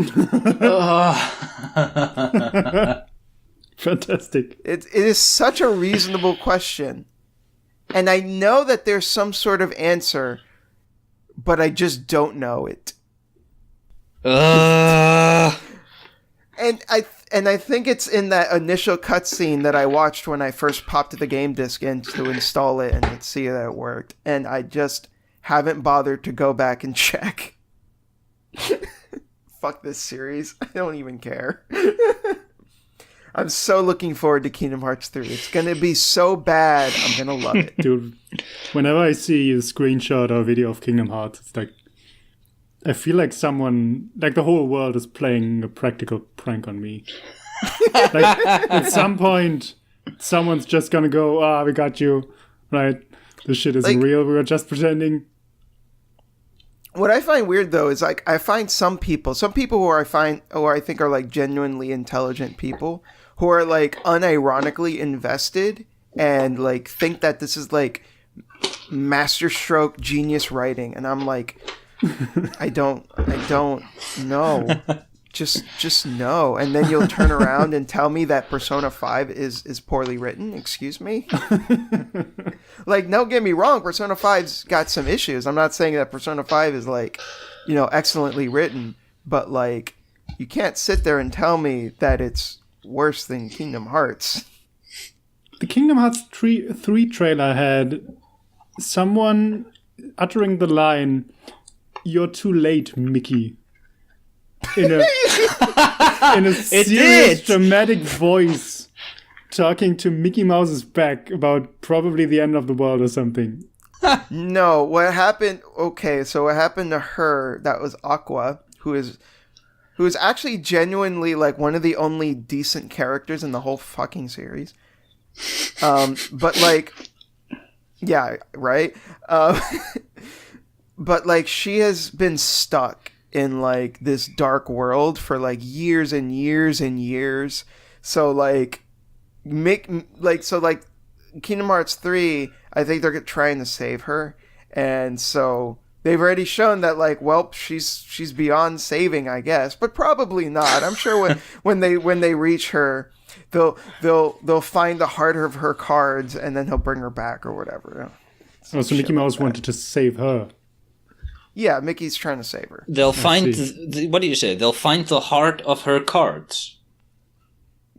Fantastic. It is such a reasonable question. And I know that there's some sort of answer, but I just don't know it. And I think it's in that initial cutscene that I watched when I first popped the game disc in to install it and see that it worked. And I just haven't bothered to go back and check. Fuck this series. I don't even care. I'm so looking forward to Kingdom Hearts 3. It's going to be so bad. I'm going to love it. Dude, whenever I see a screenshot or video of Kingdom Hearts, it's like, I feel like someone, like the whole world is playing a practical prank on me. Like, at some point, someone's just gonna go, we got you, right? This shit isn't real, we were just pretending. What I find weird, though, is like, I find some people who I think are like genuinely intelligent people, who are like unironically invested and like think that this is like masterstroke genius writing. And I'm like, I don't know. Just no. And then you'll turn around and tell me that Persona 5 is poorly written. Excuse me? Like, don't get me wrong, Persona 5's got some issues. I'm not saying that Persona 5 is like, excellently written, but like, you can't sit there and tell me that it's worse than Kingdom Hearts. The Kingdom Hearts 3 trailer had someone uttering the line, "You're too late, Mickey," in a serious, dramatic voice, talking to Mickey Mouse's back about probably the end of the world or something. No, what happened? Okay, so what happened to her? That was Aqua, who is actually genuinely like one of the only decent characters in the whole fucking series. But like, yeah, right. But like, she has been stuck in like this dark world for like years and years and years. So like, Kingdom Hearts 3, I think they're trying to save her, and so they've already shown that like, well, she's beyond saving, I guess, but probably not. I'm sure when they reach her, they'll find the heart of her cards, and then he'll bring her back or whatever. So Mickey Mouse wanted to save her. Yeah, Mickey's trying to save her. They'll find what do you say? They'll find the heart of her cards.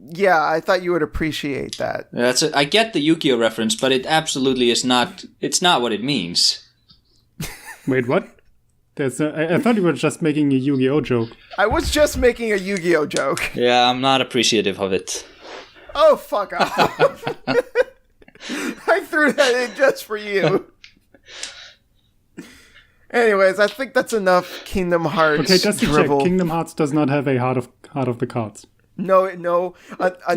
Yeah, I thought you would appreciate that. I get the Yu-Gi-Oh reference, but it absolutely is not. It's not what it means. Wait, what? I thought you were just making a Yu-Gi-Oh joke. I was just making a Yu-Gi-Oh joke. Yeah, I'm not appreciative of it. Oh, fuck off. I threw that in just for you. Anyways, I think that's enough Kingdom Hearts Okay, just to drivel. check, Kingdom Hearts does not have a Heart of the Cards. No. It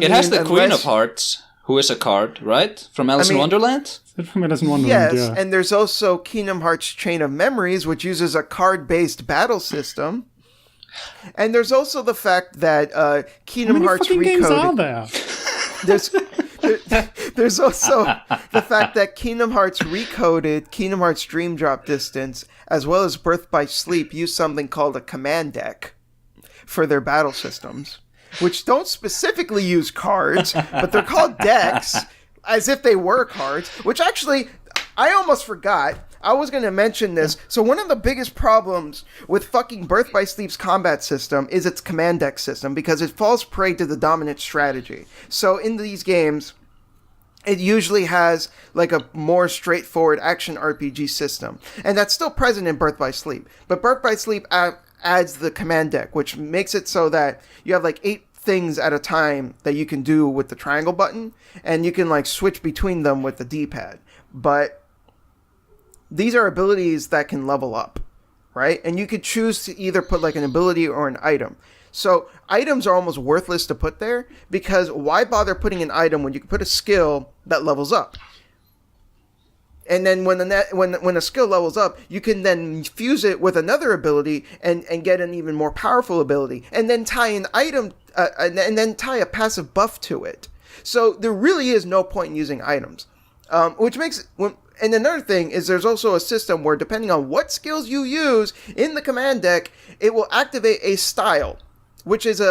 has the Queen of Hearts, who is a card, right? From Alice in Wonderland? Is that from Alice in Wonderland? Yes, Yeah. and there's also Kingdom Hearts Chain of Memories, which uses a card-based battle system. And there's also the fact that Kingdom How many Hearts fucking games are Recoded. there? There's also the fact that Kingdom Hearts Recoded, Kingdom Hearts Dream Drop Distance, as well as Birth by Sleep use something called a command deck for their battle systems, which don't specifically use cards, but they're called decks as if they were cards, which actually, I almost forgot. I was going to mention this. So one of the biggest problems with fucking Birth by Sleep's combat system is its command deck system, because it falls prey to the dominant strategy. So in these games, it usually has like a more straightforward action RPG system. And that's still present in Birth by Sleep. But Birth by Sleep adds the command deck, which makes it so that you have like 8 things at a time that you can do with the triangle button, and you can like switch between them with the D-pad. But these are abilities that can level up, right? And you could choose to either put like an ability or an item. So items are almost worthless to put there, because why bother putting an item when you can put a skill that levels up? And then when a skill levels up, you can then fuse it with another ability and get an even more powerful ability, and then tie an item and then tie a passive buff to it. So there really is no point in using items, which makes and another thing is there's also a system where depending on what skills you use in the command deck, it will activate a style, which is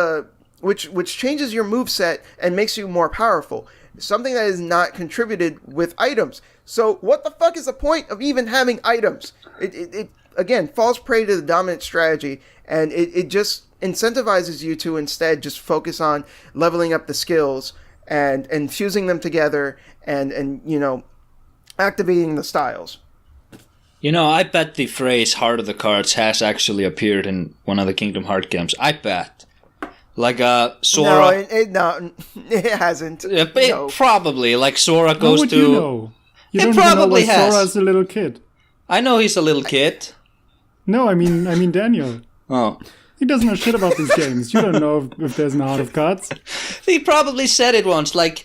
which changes your moveset and makes you more powerful. Something that is not contributed with items. So what the fuck is the point of even having items? It again falls prey to the dominant strategy, and it just incentivizes you to instead just focus on leveling up the skills and fusing them together and activating the styles. I bet the phrase Heart of the Cards has actually appeared in one of the Kingdom Hearts games. I bet. Like Sora. No, it hasn't. No. Probably. Like Sora How goes would to. you know? You It don't probably even know has. Sora's a little kid. I know he's a little kid. No, I mean Daniel. Oh. He doesn't know shit about these games. You don't know if there's an Heart of Cards. He probably said it once, like,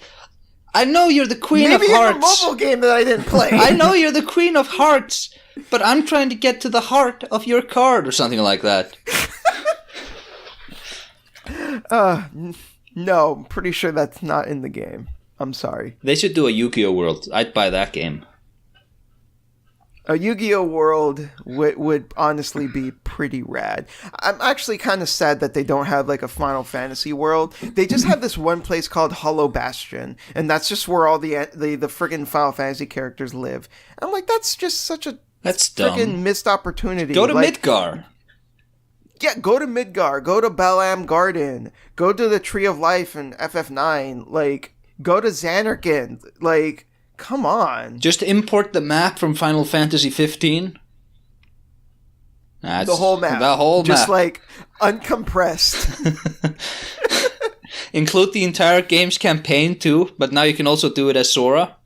I know you're the Queen Maybe of in Hearts. a mobile game that I didn't play. I know you're the Queen of Hearts, but I'm trying to get to the heart of your card, or something like that. No, I'm pretty sure that's not in the game. I'm sorry. They should do a Yu-Gi-Oh! World. I'd buy that game. A Yu-Gi-Oh! World would honestly be pretty rad. I'm actually kind of sad that they don't have like a Final Fantasy world. They just have this one place called Hollow Bastion, and that's just where all the friggin' Final Fantasy characters live. I'm like, that's just such a That's dumb. friggin' missed opportunity. Go to like, Midgar. Yeah, go to Midgar. Go to Balam Garden. Go to the Tree of Life in FF9. Like, go to Xanarkand. Like, come on. Just import the map from Final Fantasy 15. The whole map. The whole map. Just like uncompressed. Include the entire game's campaign too, but now you can also do it as Sora.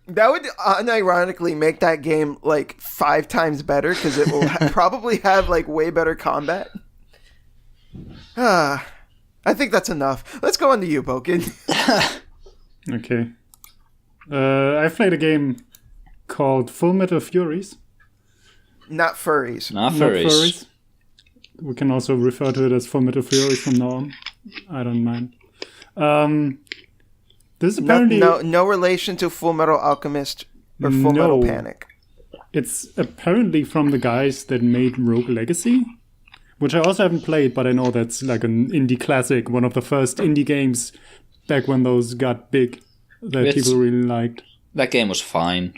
That would unironically make that game like 5 times better, because it will probably have like way better combat. I think that's enough. Let's go on to you, Boken. Okay. I've played a game called Full Metal Furies. Not furries. Not Not furries. furries. We can also refer to it as Full Metal Furies from now on. I don't mind. This is apparently No relation to Full Metal Alchemist or Full Metal No. Panic. It's apparently from the guys that made Rogue Legacy, which I also haven't played, but I know that's like an indie classic, one of the first indie games back when those got big that people really liked. That game was fine.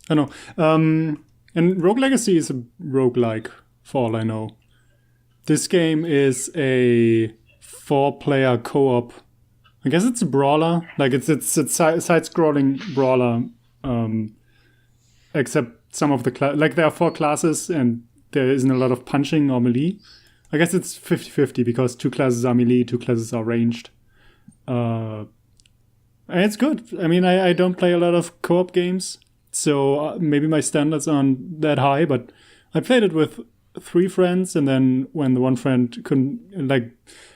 I know. And Rogue Legacy is a roguelike, for all I know. This game is a 4-player co-op. I guess it's a brawler. Like it's a side-scrolling brawler. Except some of the there are 4 classes and there isn't a lot of punching or melee. I guess it's 50-50 because 2 classes are melee, 2 classes are ranged. And it's good. I mean, I don't play a lot of co-op games, so maybe my standards aren't that high, but I played it with 3 friends, and then when the one friend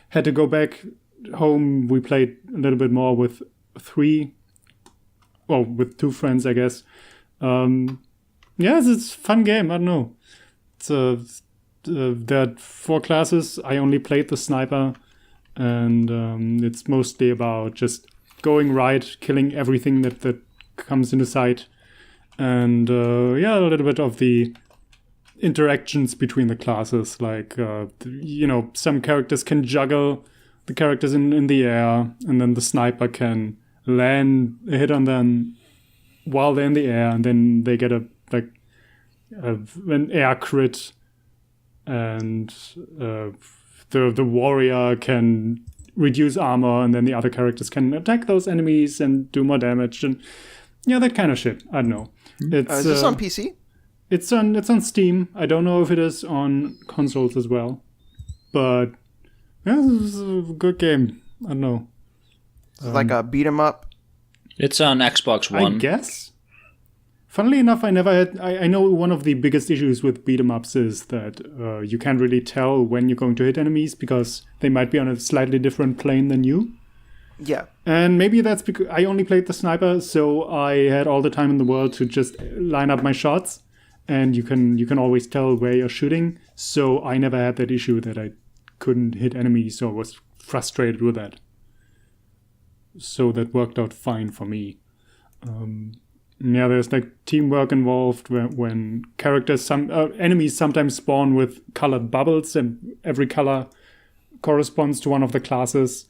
had to go back home, we played a little bit more with 2 friends, I guess. It's a fun game. I don't know. There are 4 classes. I only played the sniper, and it's mostly about just going right, killing everything that comes into sight, and a little bit of the interactions between the classes. Like, some characters can juggle the characters in the air, and then the sniper can land a hit on them while they're in the air, and then they get an air crit, and the warrior can reduce armor, and then the other characters can attack those enemies and do more damage, and that kind of shit. I don't know. Is this on PC? It's on Steam. I don't know if it is on consoles as well, but this is a good game. I don't know. It's like a beat 'em up. It's on Xbox One. I guess. Funnily enough, I never had. I know one of the biggest issues with beat 'em ups is that you can't really tell when you're going to hit enemies because they might be on a slightly different plane than you. Yeah. And maybe that's because I only played the sniper, so I had all the time in the world to just line up my shots, and you can always tell where you're shooting. So I never had that issue that I couldn't hit enemies or was frustrated with that. So that worked out fine for me. There's like teamwork involved when characters, enemies sometimes spawn with colored bubbles, and every color corresponds to one of the classes.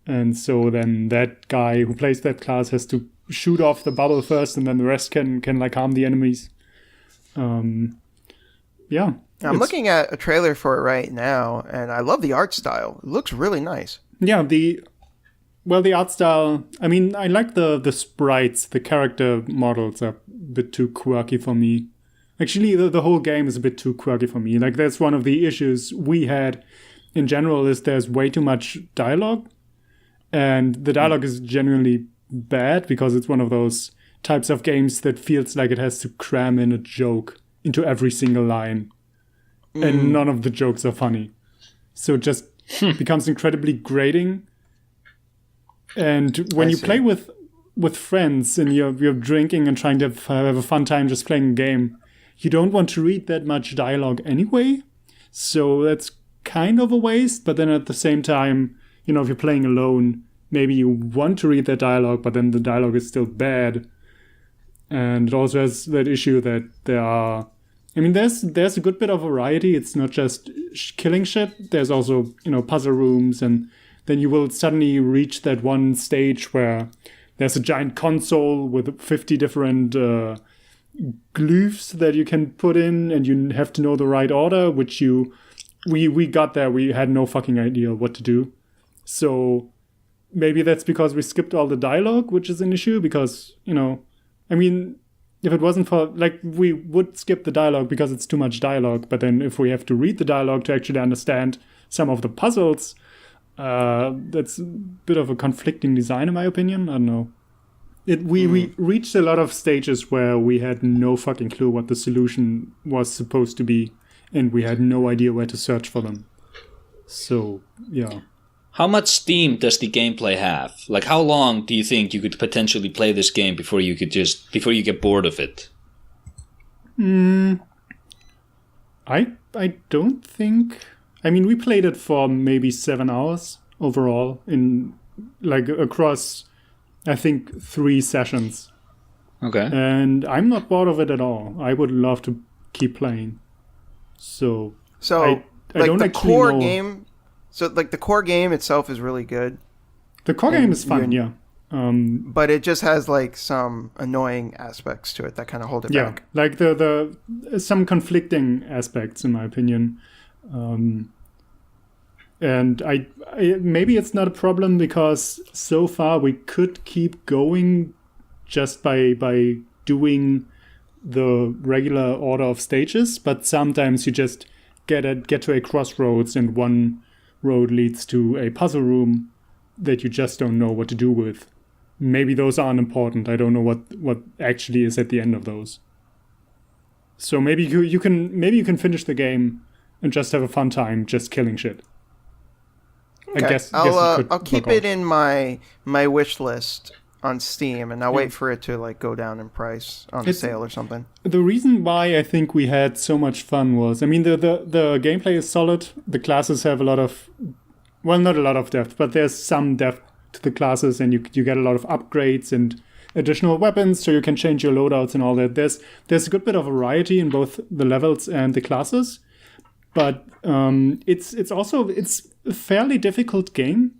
And so then that guy who plays that class has to shoot off the bubble first, and then the rest can harm the enemies. I'm looking at a trailer for it right now, and I love the art style. It looks really nice. Yeah, the art style, I mean, I like the sprites. The character models are a bit too quirky for me. Actually, the whole game is a bit too quirky for me. Like, that's one of the issues we had in general, is there's way too much dialogue. And the dialogue is genuinely bad because it's one of those types of games that feels like it has to cram in a joke into every single line. And none of the jokes are funny. So it just becomes incredibly grating. And when you play with friends and you're drinking and trying to have a fun time just playing a game, you don't want to read that much dialogue anyway. So that's kind of a waste. But then at the same time, if you're playing alone, maybe you want to read that dialogue, but then the dialogue is still bad. And it also has that issue that there's a good bit of variety. It's not just killing shit. There's also, puzzle rooms, and then you will suddenly reach that one stage where there's a giant console with 50 different glyphs that you can put in, and you have to know the right order, which we got there. We had no fucking idea what to do. So maybe that's because we skipped all the dialogue, which is an issue because, if it wasn't for, we would skip the dialogue because it's too much dialogue. But then if we have to read the dialogue to actually understand some of the puzzles, that's a bit of a conflicting design, in my opinion. I don't know. We reached a lot of stages where we had no fucking clue what the solution was supposed to be, and we had no idea where to search for them. So, yeah. How much steam does the gameplay have? Like, how long do you think you could potentially play this game before you get bored of it? I don't think. I mean, we played it for maybe 7 hours overall across, I think, 3 sessions. Okay. And I'm not bored of it at all. I would love to keep playing. So I don't the actually core know. game. So, the core game itself is really good. The core game is fun, yeah. But it just has, some annoying aspects to it that kind of hold it back. Yeah, like the some conflicting aspects, in my opinion. And I maybe it's not a problem because so far we could keep going just by doing the regular order of stages, but sometimes you just get to a crossroads and one road leads to a puzzle room that you just don't know what to do with. Maybe those aren't important. I don't know what actually is at the end of those. So maybe you can finish the game and just have a fun time just killing shit. Okay. I guess I'll keep it in my wish list on Steam, and I'll wait for it to like go down in price on a sale or something. The reason why I think we had so much fun was, I mean, the gameplay is solid. The classes have a lot of, well, not a lot of depth, but there's some depth to the classes, and you get a lot of upgrades and additional weapons, so you can change your loadouts and all that. There's a good bit of variety in both the levels and the classes, but it's also a fairly difficult game.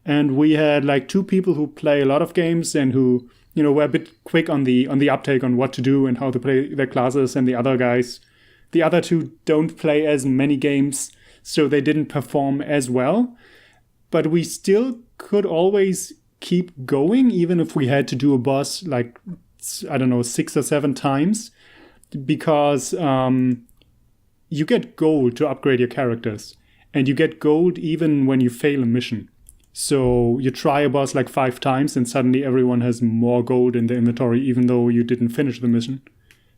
And we had like 2 people who play a lot of games and who, you know, were a bit quick on the uptake on what to do and how to play their classes. And the other 2 don't play as many games, so they didn't perform as well. But we still could always keep going, even if we had to do a boss like, I don't know, 6 or 7 times, because you get gold to upgrade your characters, and you get gold even when you fail a mission. So you try a boss like 5 times and suddenly everyone has more gold in the inventory, even though you didn't finish the mission.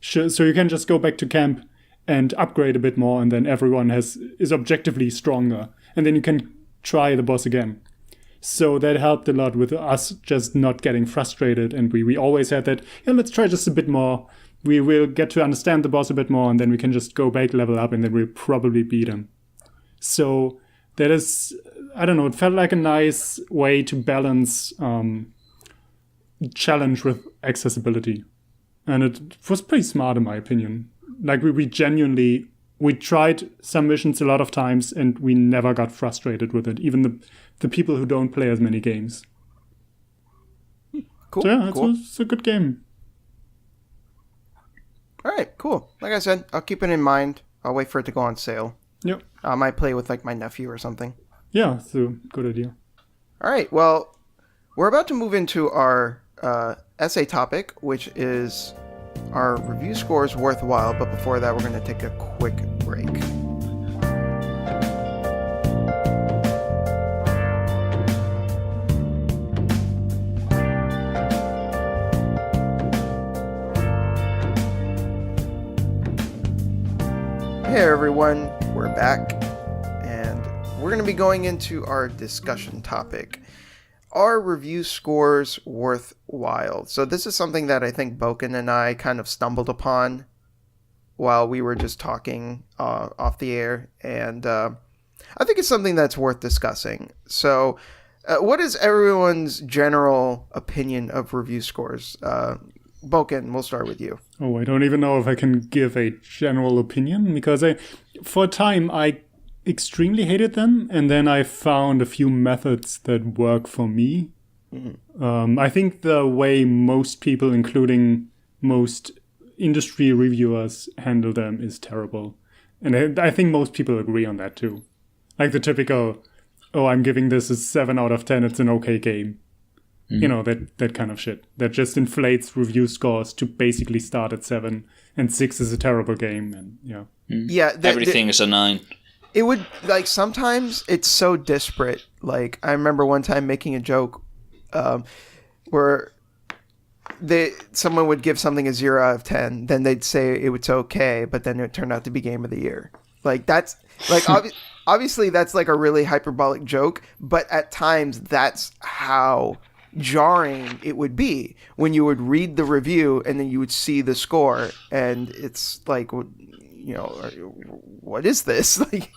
So you can just go back to camp and upgrade a bit more, and then everyone is objectively stronger. And then you can try the boss again. So that helped a lot with us just not getting frustrated. And we always had that, let's try just a bit more. We will get to understand the boss a bit more, and then we can just go back, level up, and then we'll probably beat him. So that is, I don't know, it felt like a nice way to balance challenge with accessibility. And it was pretty smart in my opinion. Like we tried some missions a lot of times and we never got frustrated with it, even the people who don't play as many games. Cool. So yeah, cool. It's a good game. All right, cool. Like I said, I'll keep it in mind. I'll wait for it to go on sale. Yep. I might play with like my nephew or something. Yeah, so good idea. All right, well, we're about to move into our essay topic, which is our review scores worthwhile. But before that, we're going to take a quick break. Hey everyone, we're back, and we're going to be going into our discussion topic. Are review scores worthwhile? So this is something that I think Boken and I kind of stumbled upon while we were just talking off the air, and I think it's something that's worth discussing. So what is everyone's general opinion of review scores? Boken, we'll start with you. Oh, I don't even know if I can give a general opinion, because for a time I extremely hated them, and then I found a few methods that work for me. Mm-hmm. I think the way most people, including most industry reviewers, handle them is terrible. And I think most people agree on that too. Like the typical, I'm giving this a 7 out of 10, it's an okay game. You know, that kind of shit. That just inflates review scores to basically start at 7, and 6 is a terrible game, and yeah. Yeah. Everything is a 9. It would, like, sometimes it's so disparate. Like, I remember one time making a joke where someone would give something a 0 out of 10, then they'd say it was okay, but then it turned out to be game of the year. Like, that's, like, obviously that's like a really hyperbolic joke, but at times that's how jarring it would be when you would read the review and then you would see the score, and it's like, you know, what is this? Like,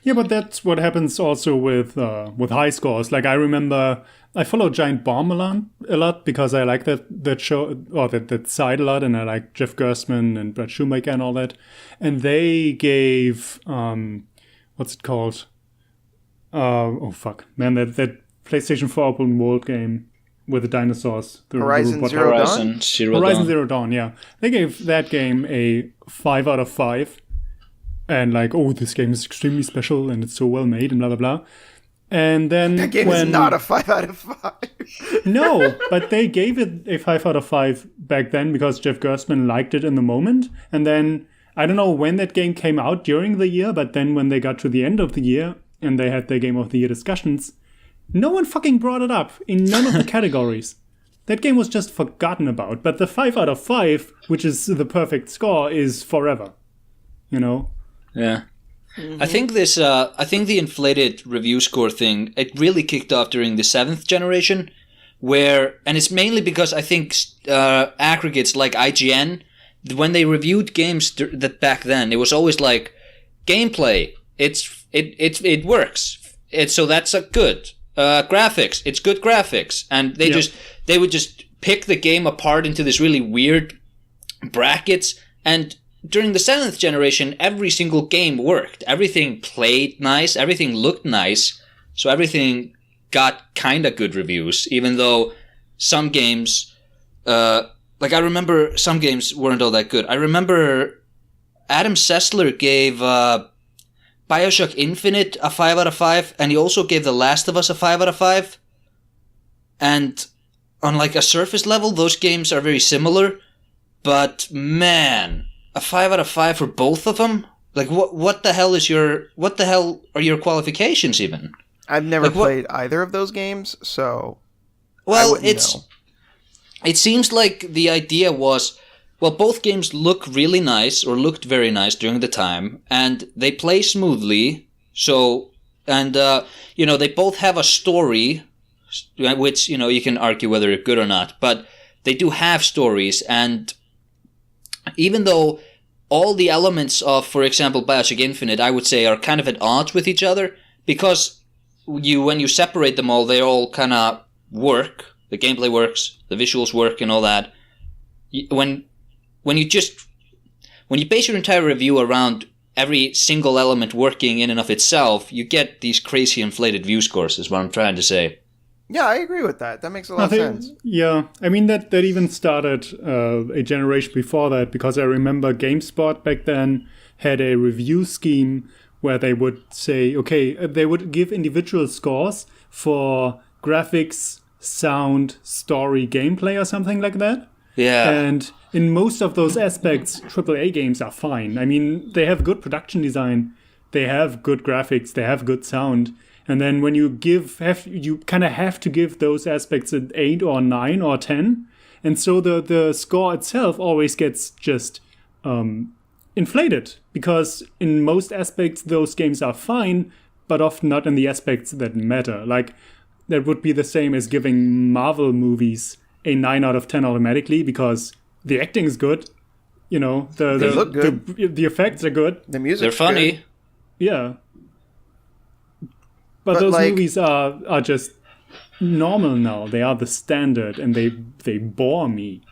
yeah, but that's what happens also with high scores. Like I remember I follow Giant Bomb a lot because I like that show, or that site a lot, and I like Jeff Gerstmann and Brad Shoemaker and all that. And they gave what's it called? That PlayStation 4 open world game with the dinosaurs. Horizon Zero Dawn? Horizon Zero Dawn, yeah. They gave that game a 5 out of 5. And like, this game is extremely special and it's so well made and blah, blah, blah. And then that game is not a 5 out of 5. No, but they gave it a 5 out of 5 back then because Jeff Gerstmann liked it in the moment. And then, I don't know when that game came out during the year, but then when they got to the end of the year and they had their Game of the Year discussions, No one fucking brought it up in none of the categories. That game was just forgotten about. But the 5 out of 5, which is the perfect score, is forever. You know? Yeah. Mm-hmm. I think the inflated review score thing, it really kicked off during the 7th generation, and it's mainly because I think aggregates like IGN, when they reviewed games that back then, it was always like, gameplay, it works, so that's a good. Graphics, it's good graphics, and they would just pick the game apart into this really weird brackets. And during the 7th generation, every single game worked. Everything played nice, everything looked nice, so everything got kind of good reviews, even though some games, like I remember some games weren't all that good. I remember Adam Sessler gave BioShock Infinite a 5 out of 5, and he also gave The Last of Us a 5 out of 5. And on like a surface level, those games are very similar, but man, a 5 out of 5 for both of them? Like what the hell are your qualifications even? I've never played either of those games, so well, it seems like the idea was, well, both games look really nice, or looked very nice during the time, and they play smoothly. So, and they both have a story, which you can argue whether it's good or not, but they do have stories. And even though all the elements of, for example, BioShock Infinite, I would say, are kind of at odds with each other, because when you separate them all, they all kind of work. The gameplay works, the visuals work, and all that. When you base your entire review around every single element working in and of itself, you get these crazy inflated view scores, is what I'm trying to say. Yeah, I agree with that. That makes a lot of sense. Yeah, I mean, that even started a generation before that, because I remember GameSpot back then had a review scheme where they would say, okay, they would give individual scores for graphics, sound, story, gameplay, or something like that. Yeah. And in most of those aspects, AAA games are fine. I mean, they have good production design, they have good graphics, they have good sound. And then when you you kind of have to give those aspects an 8 or 9 or 10. And so the score itself always gets just inflated, because in most aspects those games are fine, but often not in the aspects that matter. Like, that would be the same as giving Marvel movies a 9 out of 10 automatically, because the acting is good, they look good. The effects are good, The music, they're funny. Good. Yeah. But those movies are just normal now. They are the standard, and they bore me.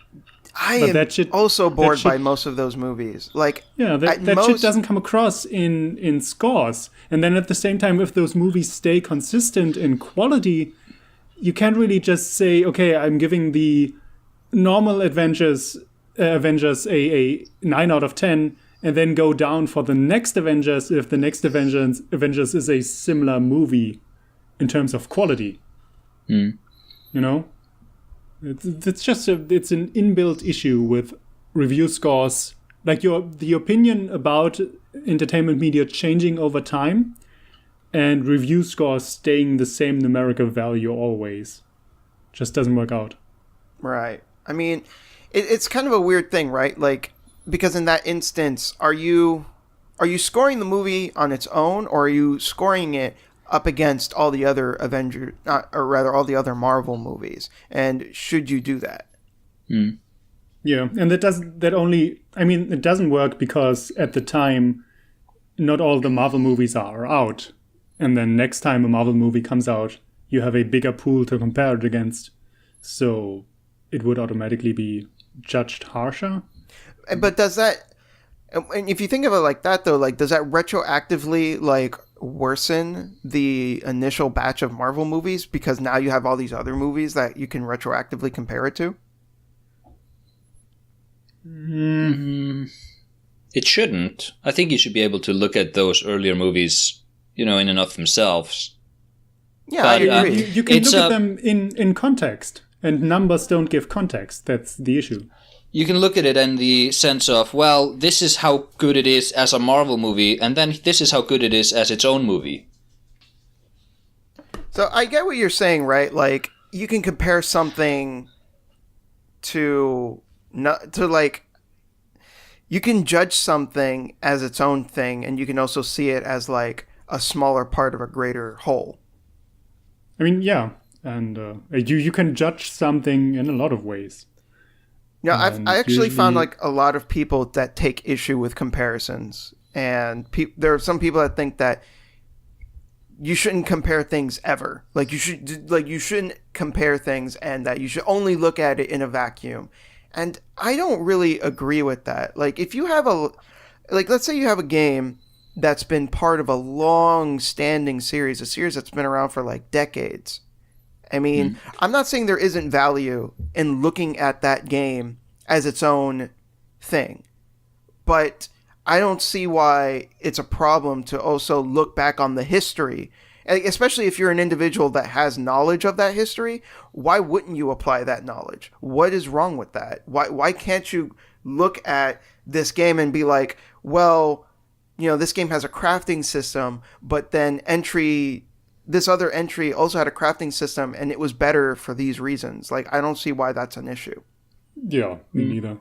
I am also bored by most of those movies. Like, yeah, that shit doesn't come across in scores. And then at the same time, if those movies stay consistent in quality, you can't really just say, okay, I'm giving the normal Avengers a 9 out of 10, and then go down for the next Avengers if the next Avengers is a similar movie in terms of quality. It's just it's an inbuilt issue with review scores. Like, the opinion about entertainment media changing over time, and review scores staying the same numerical value always, just doesn't work out. Right. I mean, it's kind of a weird thing, right? Like, because in that instance, are you scoring the movie on its own, or are you scoring it up against all the other all the other Marvel movies? And should you do that? Yeah, and it doesn't work because at the time, not all the Marvel movies are out. And then next time a Marvel movie comes out, you have a bigger pool to compare it against. So it would automatically be judged harsher. But does that, and if you think of it like that, though, like, does that retroactively, like, worsen the initial batch of Marvel movies, because now you have all these other movies that you can retroactively compare it to? It shouldn't. I think you should be able to look at those earlier movies, in and of themselves. Yeah, but I agree. You can look at them in context, and numbers don't give context. That's the issue. You can look at it in the sense of, well, this is how good it is as a Marvel movie, and then this is how good it is as its own movie. So I get what you're saying, right? Like you can compare something to not to like you can judge something as its own thing, and you can also see it as like a smaller part of a greater whole. I mean, yeah, and you can judge something in a lot of ways. Yeah, And I actually found usually- like a lot of people that take issue with comparisons, and there are some people that think that you shouldn't compare things ever. Like you shouldn't compare things, and that you should only look at it in a vacuum. And I don't really agree with that. Like if you have let's say you have a game that's been part of a long-standing series, a series that's been around for like decades. I mean, I'm not saying there isn't value in looking at that game as its own thing, but I don't see why it's a problem to also look back on the history, especially if you're an individual that has knowledge of that history. Why wouldn't you apply that knowledge? What is wrong with that? Why can't you look at this game and be like, well, this game has a crafting system, but then this other entry also had a crafting system and it was better for these reasons. Like, I don't see why that's an issue. Yeah, me neither.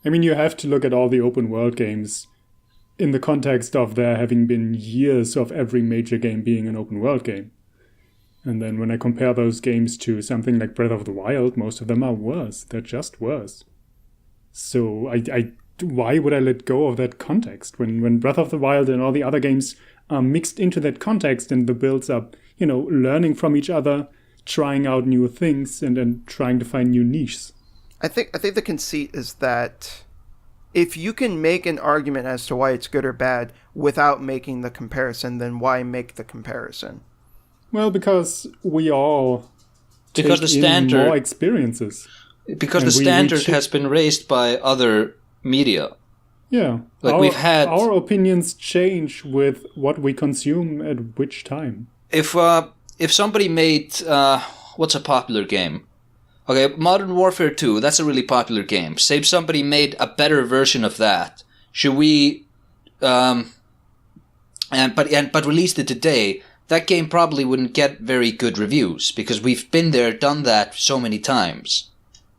I mean, you have to look at all the open world games in the context of there having been years of every major game being an open world game. And then when I compare those games to something like Breath of the Wild, most of them are worse. They're just worse. So why would I let go of that context when Breath of the Wild and all the other games are mixed into that context and the builds up, learning from each other, trying out new things, and then trying to find new niches. I think the conceit is that if you can make an argument as to why it's good or bad without making the comparison, then why make the comparison? Well, because we all Because take the in standard more experiences. Because And the we standard check- has been raised by other media. Yeah. Like our opinions change with what we consume at which time. If somebody made what's a popular game? Okay, Modern Warfare 2, that's a really popular game. Say if somebody made a better version of that, should we but released it today, that game probably wouldn't get very good reviews because we've been there, done that so many times.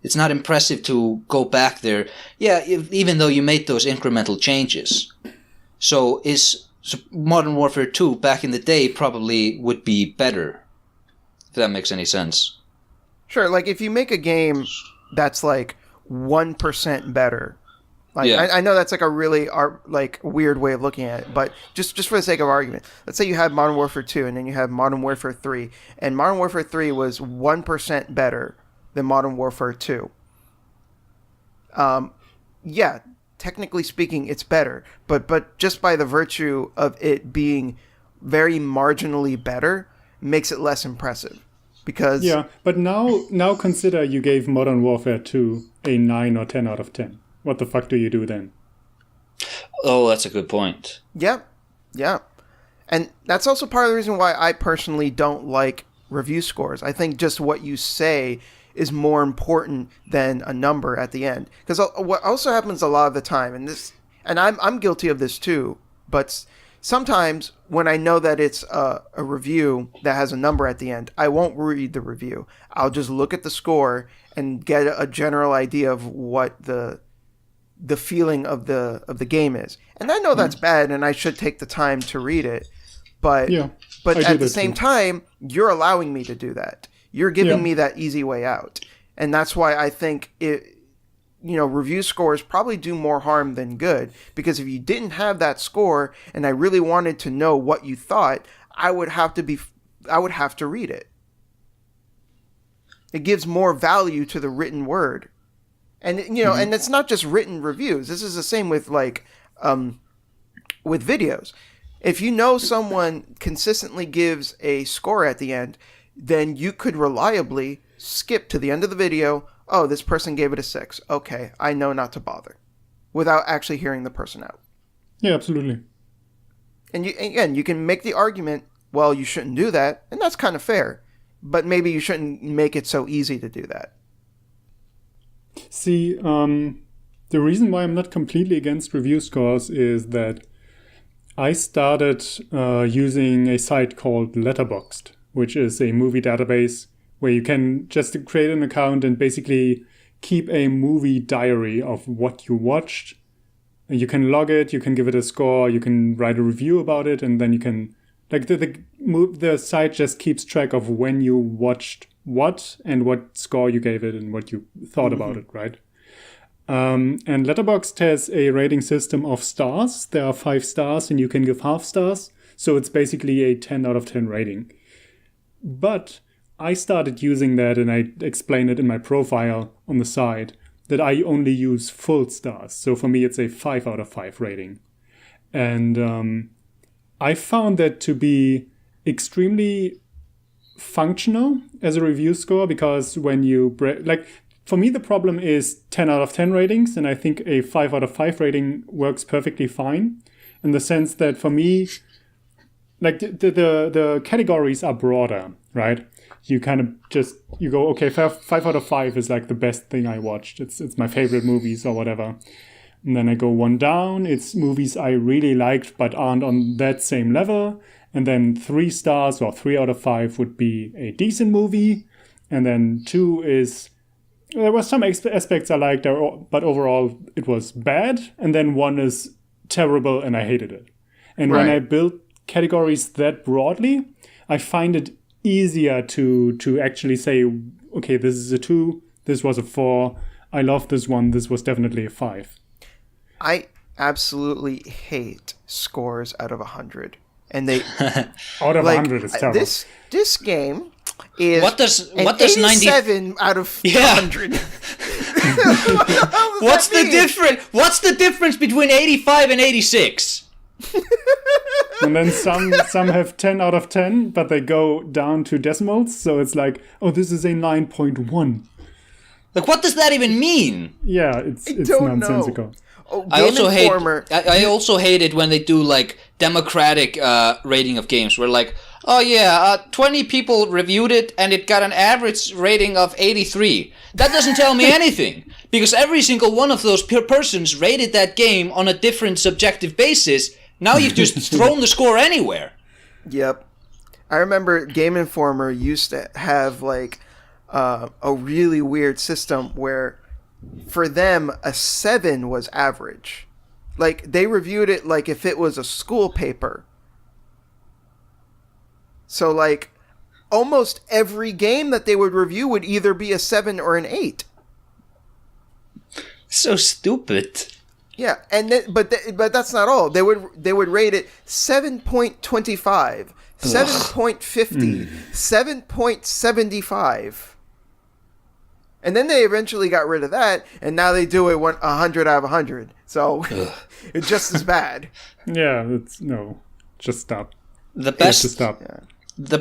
It's not impressive to go back there, even though you made those incremental changes. So Modern Warfare 2 back in the day probably would be better, if that makes any sense. Sure, like if you make a game that's like 1% better, like Yeah. I know that's like a really weird way of looking at it, but just for the sake of argument, let's say you have Modern Warfare 2 and then you have Modern Warfare 3, and Modern Warfare 3 was 1% better than Modern Warfare 2. Yeah, technically speaking, it's better, but just by the virtue of it being very marginally better makes it less impressive. Because Yeah, but now consider you gave Modern Warfare 2 a 9 or 10 out of 10. What the fuck do you do then? Oh, that's a good point. yeah, and that's also part of the reason why I personally don't like review scores. I think just what you say is more important than a number at the end. Because what also happens a lot of the time, and I'm guilty of this too, but sometimes when I know that it's a review that has a number at the end, I won't read the review. I'll just look at the score and get a general idea of what the feeling of the game is. And I know that's bad and I should take the time to read it. But Yeah, but I do at the that same too. time, you're allowing me to do that. You're giving Yeah. me that easy way out. And that's why I think review scores probably do more harm than good, because if you didn't have that score and I really wanted to know what you thought, I would have to read it. It gives more value to the written word. And and it's not just written reviews. This is the same with with videos. If you know someone consistently gives a score at the end, then you could reliably skip to the end of the video. Oh, this person gave it a 6. Okay, I know not to bother, without actually hearing the person out. Yeah, absolutely. And you can make the argument, well, you shouldn't do that, and that's kind of fair, but maybe you shouldn't make it so easy to do that. See, the reason why I'm not completely against review scores is that I started using a site called Letterboxd, which is a movie database where you can just create an account and basically keep a movie diary of what you watched. You can log it, you can give it a score, you can write a review about it, and then you can, like, the site just keeps track of when you watched what and what score you gave it and what you thought about it, right? And Letterboxd has a rating system of stars. There are 5 stars and you can give half stars. So it's basically a 10 out of 10 rating. But I started using that, and I explain it in my profile on the site, that I only use full stars. So for me, it's a 5 out of 5 rating. And I found that to be extremely functional as a review score, because when you for me, the problem is 10 out of 10 ratings, and I think a 5 out of 5 rating works perfectly fine, in the sense that for me, like the categories are broader, right? You kind of you go, okay, 5 out of 5 is like the best thing I watched. It's my favorite movies or whatever. And then I go 1 down. It's movies I really liked but aren't on that same level. And then 3 stars or 3 out of 5 would be a decent movie. And then 2 is, there were some aspects I liked, but overall it was bad. And then 1 is terrible and I hated it. And when I build categories that broadly, I find it easier to actually say, okay, this is a 2, this was a 4, I love this one, this was definitely a 5. I absolutely hate scores out of 100, and they out of 100 is terrible. This game is what does 87 out of 100. What's the difference? What's the difference between 85 and 86? And then some have 10 out of 10, but they go down to decimals. So it's like, oh, this is a 9.1. Like, what does that even mean? Yeah, it's nonsensical. Know. Oh, I also hate it when they do like democratic rating of games, where like, oh yeah, 20 people reviewed it and it got an average rating of 83. That doesn't tell me anything, because every single one of those persons rated that game on a different subjective basis. Now you've just thrown the score anywhere. Yep. I remember Game Informer used to have like a really weird system where for them a 7 was average. Like they reviewed it like if it was a school paper. So like almost every game that they would review would either be a 7 or an 8. So stupid. Yeah, and then, but that's not all. They would rate it 7.25, 7.50, 7.75. And then they eventually got rid of that, and now they do it 100 out of 100. So it's just as bad. Yeah, just stop. The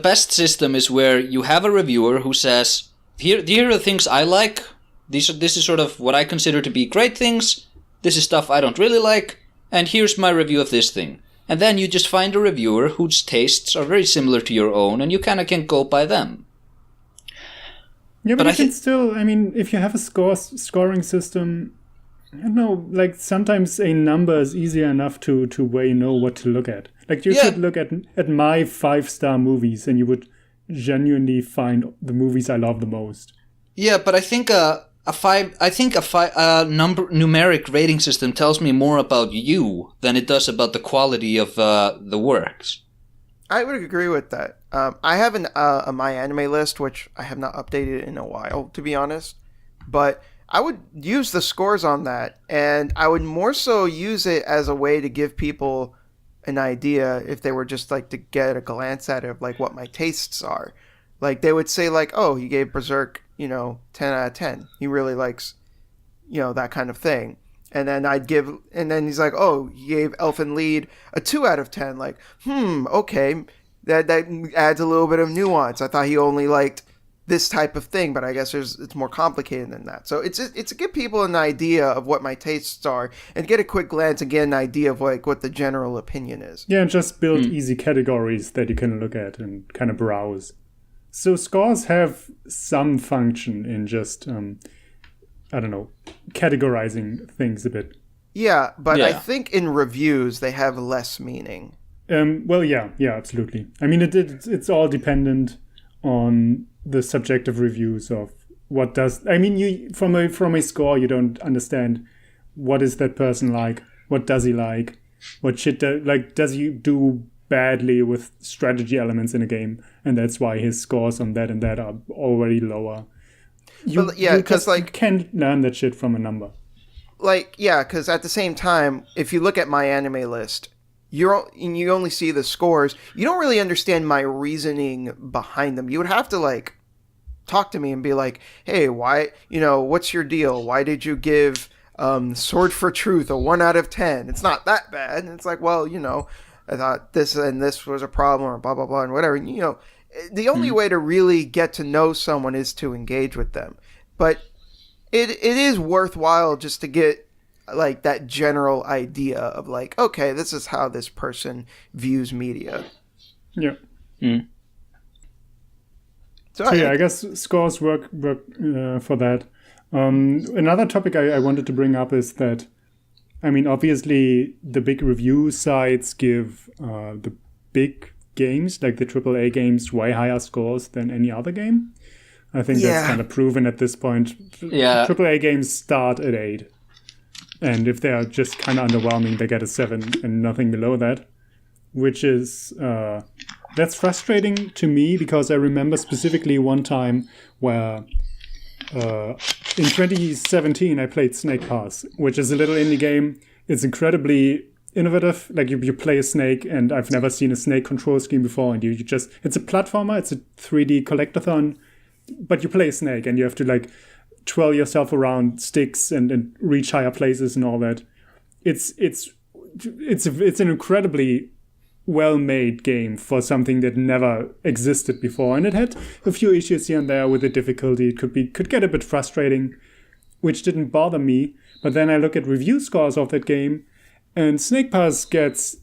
best system is where you have a reviewer who says, here are the things I like. This is sort of what I consider to be great things. This is stuff I don't really like, and here's my review of this thing. And then you just find a reviewer whose tastes are very similar to your own, and you kind of can go by them. Yeah, but if you have a scoring system, I don't know, like sometimes a number is easier enough to where you know what to look at. Like you could look at my 5-star movies, and you would genuinely find the movies I love the most. Yeah, but I think numeric rating system tells me more about you than it does about the quality of the works. I would agree with that. I have a My Anime list, which I have not updated in a while, to be honest. But I would use the scores on that, and I would more so use it as a way to give people an idea, if they were just like to get a glance at it, of like what my tastes are. Like they would say like, oh, he gave Berserk 10 out of 10. He really likes, that kind of thing. And then and then he's like, oh, he gave Elfen Lied a 2 out of 10. Like, okay, that adds a little bit of nuance. I thought he only liked this type of thing, but I guess it's more complicated than that. So it's to give people an idea of what my tastes are, and get a quick glance and get an idea of like what the general opinion is. Yeah, and just build easy categories that you can look at and kind of browse. So scores have some function in just, categorizing things a bit. Yeah, but I think in reviews they have less meaning. Yeah, absolutely. I mean, it's all dependent. on the subjective reviews of what does. I mean, you from a score, you don't understand what is that person like, what does he like, what shit does he do badly with strategy elements in a game, and that's why his scores on that and that are already lower. You can't learn that shit from a number. Because at the same time, if you look at my anime list, you only see the scores. You don't really understand my reasoning behind them. You would have to talk to me and be like, "Hey, why? What's your deal? Why did you give Sword for Truth a 1 out of 10? It's not that bad." And it's like, well, I thought this and this was a problem, or blah blah blah, and whatever. And, the only way to really get to know someone is to engage with them, but it is worthwhile just to get that general idea of okay, this is how this person views media. Yeah. Mm. So I guess scores work for that. Another topic I wanted to bring up is that, I mean, obviously the big review sites give the big games, like the AAA games, way higher scores than any other game. I think that's kind of proven at this point. Yeah. AAA games start at 8. And if they are just kind of underwhelming, they get a 7 and nothing below that. Which is... that's frustrating to me, because I remember specifically one time where... in 2017, I played Snake Pass, which is a little indie game. It's incredibly innovative. You play a snake, and I've never seen a snake control scheme before. And you just... It's a platformer. It's a 3D collectathon. But you play a snake, and you have to twirl yourself around sticks and reach higher places and all that. It's an incredibly well-made game for something that never existed before, and it had a few issues here and there with the difficulty. It could get a bit frustrating, which didn't bother me. But then I look at review scores of that game, and Snake Pass gets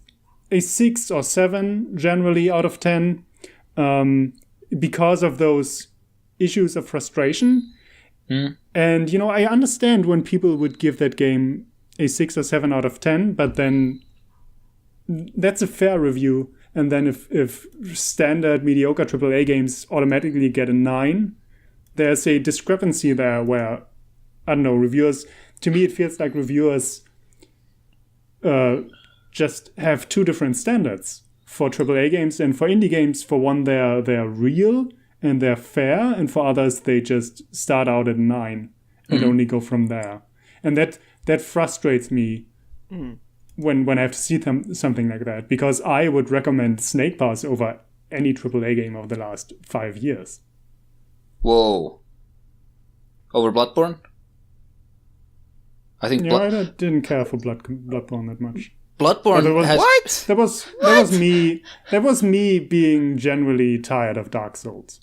a 6 or 7 generally out of 10 because of those issues of frustration. And I understand when people would give that game a 6 or 7 out of 10, but then that's a fair review. And then if standard mediocre AAA games automatically get a 9, there's a discrepancy there where, I don't know, reviewers, to me it feels like reviewers just have two different standards for AAA games. And for indie games, for one, they're real and they're fair, and for others they just start out at 9 and only go from there. And that frustrates me when I have to see something like that, because I would recommend Snake Pass over any AAA game of the last 5 years. Whoa. Over Bloodborne? I think I didn't care for Bloodborne that much. Bloodborne has... What? That was me being generally tired of Dark Souls.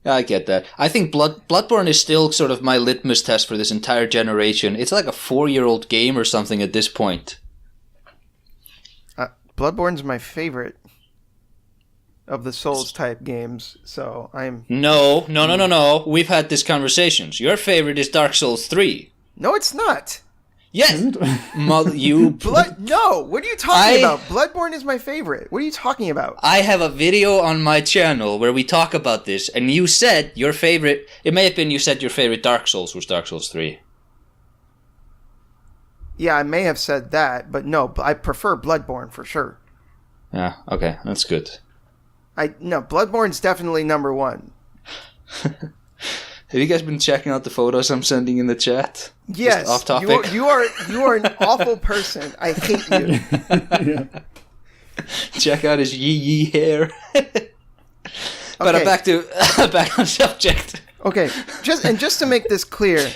Yeah, I get that. I think Bloodborne is still sort of my litmus test for this entire generation. It's like a 4-year-old game or something at this point. Bloodborne's my favorite of the Souls-type games, so I'm... No. We've had these conversations. Your favorite is Dark Souls 3. No, it's not. Yes. No, what are you talking about? Bloodborne is my favorite. What are you talking about? I have a video on my channel where we talk about this, and you said your favorite... It may have been you said your favorite Dark Souls was Dark Souls 3. Yeah, I may have said that, but no, I prefer Bloodborne for sure. Yeah, okay, that's good. Bloodborne's definitely number 1. Have you guys been checking out the photos I'm sending in the chat? Yes. Just off topic. You are an awful person. I hate you. Yeah. Check out his yee hair. But Okay. back on subject. Okay, just to make this clear,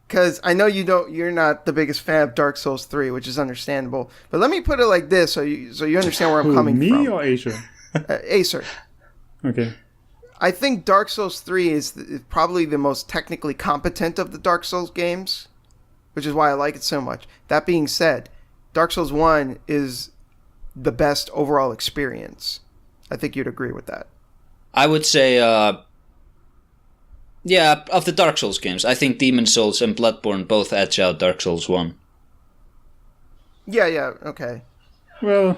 because I know you're not the biggest fan of Dark Souls 3, which is understandable. But let me put it like this, so you understand where I'm coming from. Me or Acer? Acer. Okay. I think Dark Souls 3 is probably the most technically competent of the Dark Souls games, which is why I like it so much. That being said, Dark Souls 1 is the best overall experience. I think you'd agree with that. I would say, of the Dark Souls games, I think Demon Souls and Bloodborne both edge out Dark Souls 1. Yeah, okay. Well,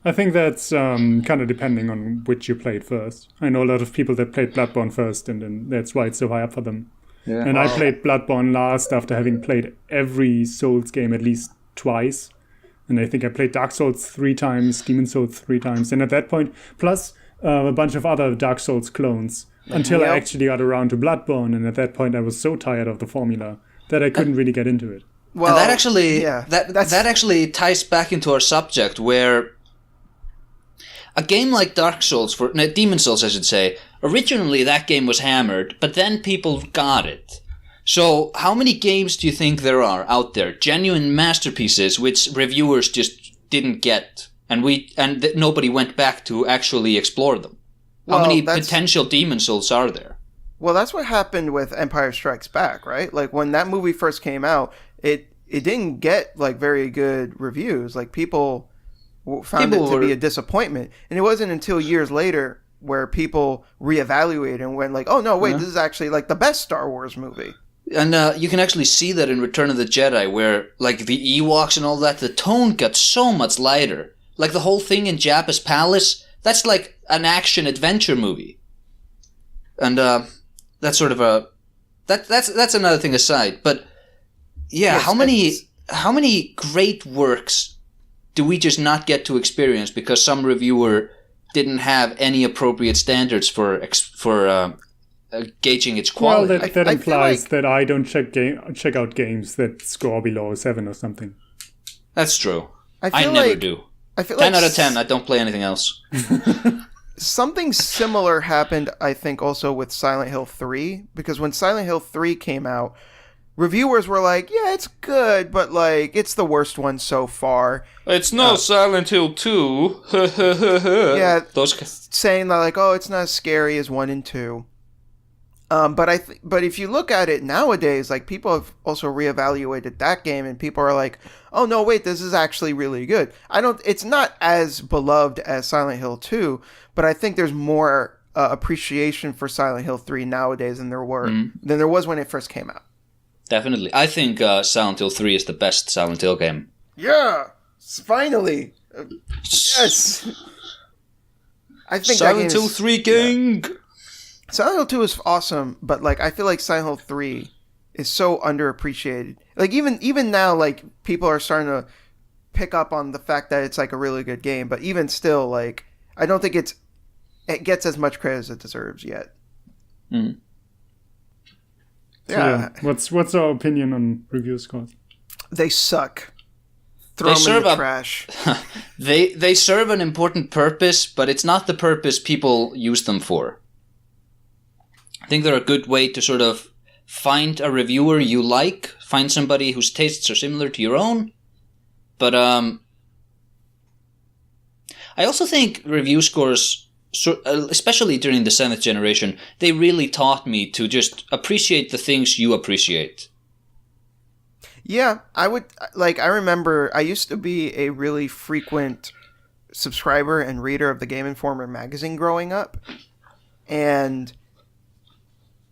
I think that's kind of depending on which you played first. I know a lot of people that played Bloodborne first, and then that's why it's so high up for them. Yeah. And I played Bloodborne last after having played every Souls game at least twice. And I think I played Dark Souls 3 times, Demon Souls 3 times. And at that point, plus a bunch of other Dark Souls clones, until I actually got around to Bloodborne. And at that point, I was so tired of the formula that I couldn't really get into it. Well, and that actually that actually ties back into our subject, where a game like Dark Souls, Demon Souls, I should say, originally that game was hammered, but then people got it. So how many games do you think there are out there, genuine masterpieces, which reviewers just didn't get, and nobody went back to actually explore them? How many potential Demon Souls are there? Well, that's what happened with Empire Strikes Back, right? Like when that movie first came out, it didn't get like very good reviews. Like people found it to be a disappointment, and it wasn't until years later where people reevaluated and went like, "Oh no, wait, this is actually like the best Star Wars movie." And you can actually see that in Return of the Jedi, where like the Ewoks and all that, the tone got so much lighter. Like the whole thing in Jabba's palace, that's like an action adventure movie. And that's sort of that's another thing aside. But yeah, yes, how many great works do we just not get to experience because some reviewer didn't have any appropriate standards for gauging its quality? Well, that implies that I don't check out games that score below 7 or something. That's true. I never do. I feel 10 out of 10. I don't play anything else. Something similar happened, I think, also with Silent Hill 3, because when Silent Hill 3 came out, reviewers were like, yeah, it's good, but like it's the worst one so far. It's no Silent Hill 2. Yeah, saying that like, oh, it's not as scary as 1 and 2. But if you look at it nowadays, like people have also reevaluated that game, and people are like, oh no, wait, this is actually really good. It's not as beloved as Silent Hill 2, but I think there's more appreciation for Silent Hill 3 nowadays than there was when it first came out. Definitely. I think Silent Hill 3 is the best Silent Hill game. Yeah! Finally! Yes! I think Silent Hill 3 King! Yeah. Silent Hill 2 is awesome, but like I feel like Silent Hill 3 is so underappreciated. Like even now, like people are starting to pick up on the fact that it's like a really good game, but even still, like I don't think it gets as much credit as it deserves yet. Mm. Yeah. What's our opinion on review scores? They suck. Throw them in the trash. They serve an important purpose, but it's not the purpose people use them for. I think they're a good way to sort of find a reviewer you like, find somebody whose tastes are similar to your own. But I also think review scores, especially during the 7th generation, they really taught me to just appreciate the things you appreciate. Yeah, I remember I used to be a really frequent subscriber and reader of the Game Informer magazine growing up, and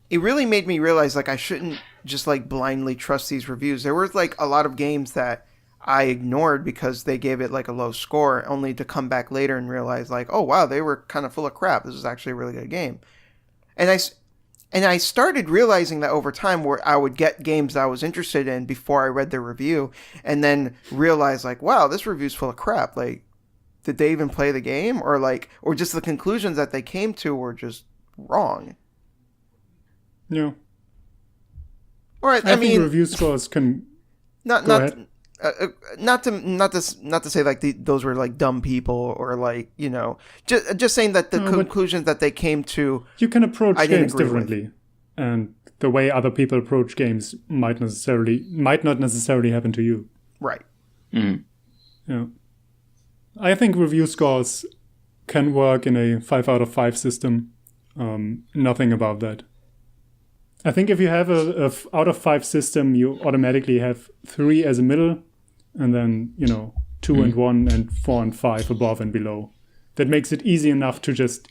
it really made me realize like I shouldn't just like blindly trust these reviews. There were like a lot of games that I ignored because they gave it like a low score, only to come back later and realize like, oh wow, they were kind of full of crap. This is actually a really good game. And I started realizing that over time, where I would get games that I was interested in before I read the review, and then realize like, wow, this review's full of crap. Like, did they even play the game, or just the conclusions that they came to were just wrong? Yeah. All right. I mean, review scores can not to say like those were like dumb people, or like, you know, just saying that the conclusions that they came to, you can approach games differently, and the way other people approach games might not necessarily happen to you. Right. Mm-hmm. Yeah. I think review scores can work in a 5 out of 5 system. Nothing above that. I think if you have a out of 5 system, you automatically have 3 as a middle, and then, you know, 2 and 1 and 4 and 5 above and below. That makes it easy enough to just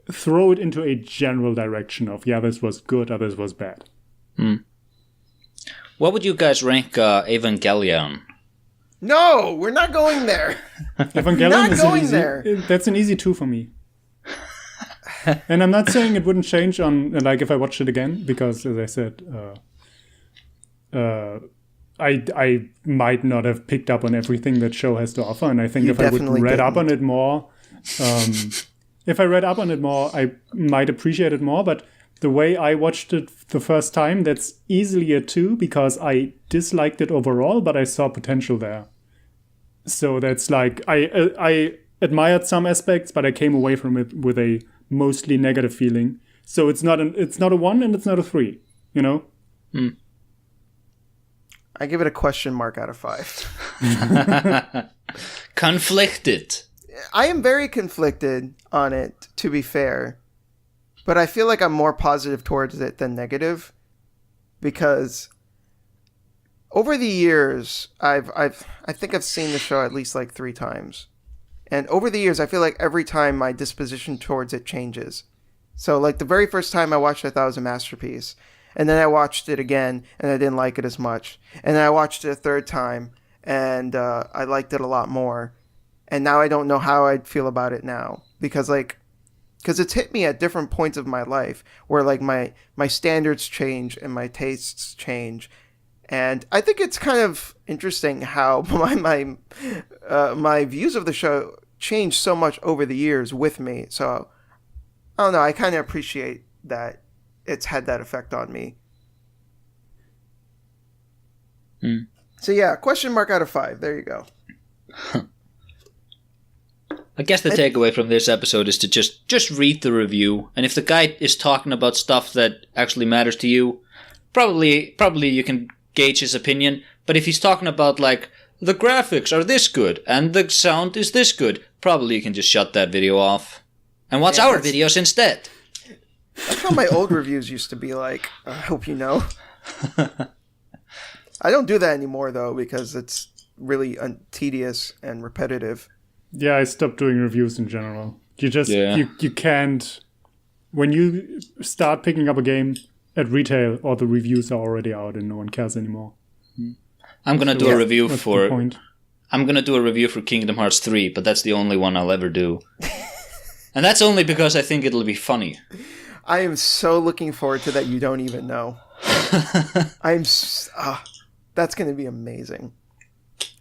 throw it into a general direction of, yeah, this was good or this was bad. What would you guys rank Evangelion? No, we're not going there. Evangelion Not is going there. That's an easy 2 for me. And I'm not saying it wouldn't change on like if I watched it again, because as I said, I might not have picked up on everything that show has to offer, and I think You if I would definitely read up didn't. on it more, if I read up on it more, I might appreciate it more. But the way I watched it the first time, that's easily a 2 because I disliked it overall, but I saw potential there. So that's like I admired some aspects, but I came away from it with a mostly negative feeling. So it's not a 1 and it's not a 3. You know. I give it a question mark out of 5. Conflicted. I am very conflicted on it, to be fair. But I feel like I'm more positive towards it than negative. Because over the years, I think I've seen the show at least like 3 times. And over the years, I feel like every time my disposition towards it changes. So like the very first time I watched it, I thought it was a masterpiece. And then I watched it again, and I didn't like it as much. And then I watched it a third time, and I liked it a lot more. And now I don't know how I'd feel about it now. Because it's hit me at different points of my life where like my standards change and my tastes change. And I think it's kind of interesting how my views of the show changed so much over the years with me. So I don't know. I kind of appreciate that it's had that effect on me. So yeah, question mark out of 5. There you go. I guess the takeaway from this episode is to just read the review, and if the guy is talking about stuff that actually matters to you, probably you can gauge his opinion. But if he's talking about like the graphics are this good and the sound is this good, probably you can just shut that video off and watch our videos instead. That's how my old reviews used to be like. I hope you know. I don't do that anymore though because it's really tedious and repetitive. Yeah, I stopped doing reviews in general. You can't, when you start picking up a game at retail, all the reviews are already out and no one cares anymore. I'm gonna do a review for. Point. I'm gonna do a review for Kingdom Hearts 3, but that's the only one I'll ever do, and that's only because I think it'll be funny. I am so looking forward to that. You don't even know. That's gonna be amazing.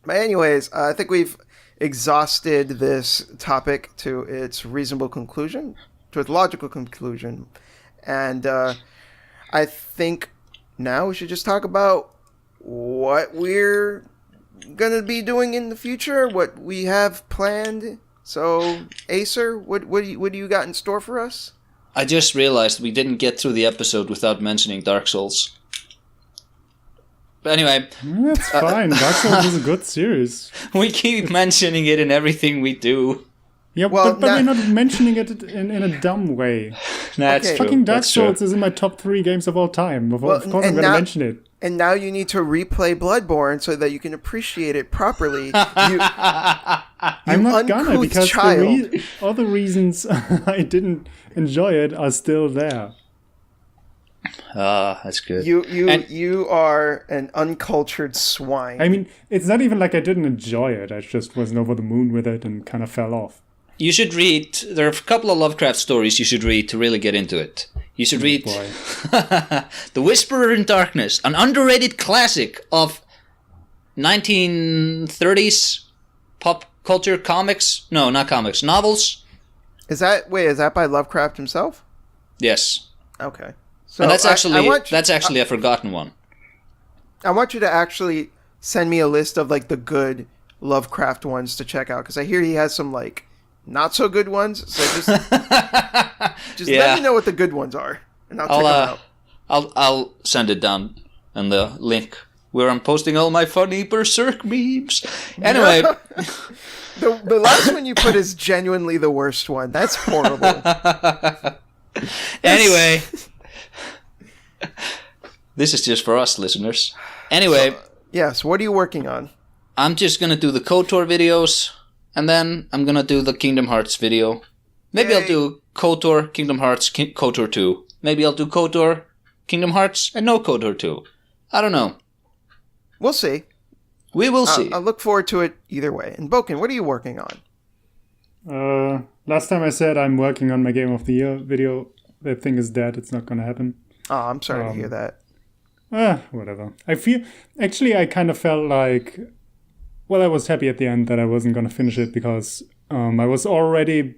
But anyways, I think we've exhausted this topic to its reasonable conclusion, to its logical conclusion, and I think now we should just talk about what we're gonna be doing in the future, what we have planned. So, Acer, what do you got in store for us? I just realized we didn't get through the episode without mentioning Dark Souls. But anyway, that's fine. Dark Souls is a good series. We keep mentioning it in everything we do. Yeah, well, but we're not mentioning it in a dumb way. That's Okay. true. Fucking Dark That's true. Souls is in my top 3 games of all time. Of course, I'm going to mention it. And now you need to replay Bloodborne so that you can appreciate it properly. I'm not gonna uncouth because child. all the reasons I didn't enjoy it are still there. That's good. You are an uncultured swine. I mean, it's not even like I didn't enjoy it. I just wasn't over the moon with it and kind of fell off. You should read. There are a couple of Lovecraft stories you should read to really get into it. You should read Boy. The Whisperer in Darkness, an underrated classic of 1930s pop culture comics. No, not comics. Novels. Is that by Lovecraft himself? Yes. Okay. So And that's I actually a forgotten one. I want you to actually send me a list of like the good Lovecraft ones to check out because I hear he has some like not so good ones. So just let me know what the good ones are, and I'll check them out. I'll send it down in the link where I'm posting all my funny Berserk memes. Anyway, the last one you put is genuinely the worst one. That's horrible. Anyway, this is just for us listeners. Anyway, Yes. What are you working on? I'm just gonna do the KOTOR videos, and then I'm gonna do the Kingdom Hearts video. Maybe I'll do KOTOR, Kingdom Hearts, KOTOR 2. Maybe I'll do KOTOR, Kingdom Hearts, and no KOTOR 2. I don't know. We'll see. We will see. I look forward to it either way. And Boken, what are you working on? Last time I said I'm working on my Game of the Year video. That thing is dead. It's not going to happen. Oh, I'm sorry to hear that. Whatever. I kind of felt like, well, I was happy at the end that I wasn't going to finish it because I was already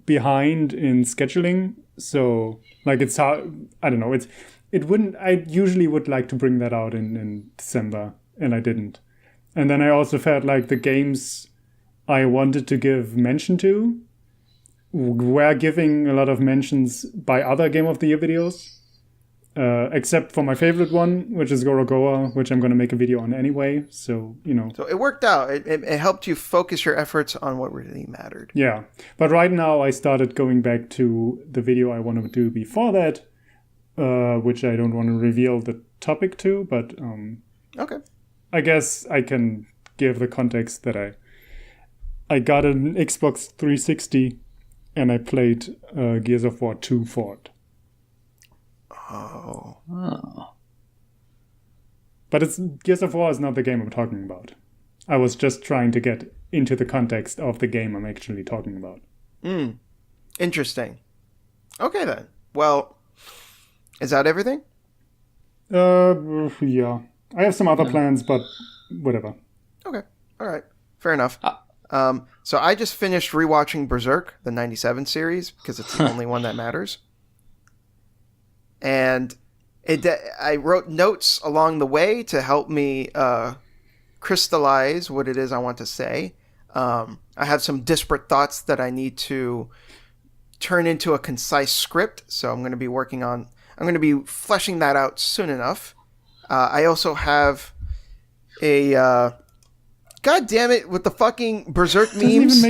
behind in scheduling. So, like, it's hard. I don't know. I usually would like to bring that out in December, and I didn't. And then I also felt like the games I wanted to give mention to were giving a lot of mentions by other Game of the Year videos. Except for my favorite one, which is Gorogoa, which I'm going to make a video on anyway. So, So it worked out. It helped you focus your efforts on what really mattered. Yeah. But right now I started going back to the video I want to do before that, which I don't want to reveal the topic to, but Okay. I guess I can give the context that I got an Xbox 360 and I played Gears of War 2 for it. Oh. But Gears of War is not the game I'm talking about. I was just trying to get into the context of the game I'm actually talking about. Interesting. Okay, then. Well, is that everything? Yeah. I have some other plans, but whatever. Okay. All right. Fair enough. So I just finished rewatching Berserk, the 97 series, because it's the only one that matters. And I wrote notes along the way to help me crystallize what it is I want to say. I have some disparate thoughts that I need to turn into a concise script, so I'm going to be fleshing that out soon enough. I also have a God damn it with the fucking Berserk memes.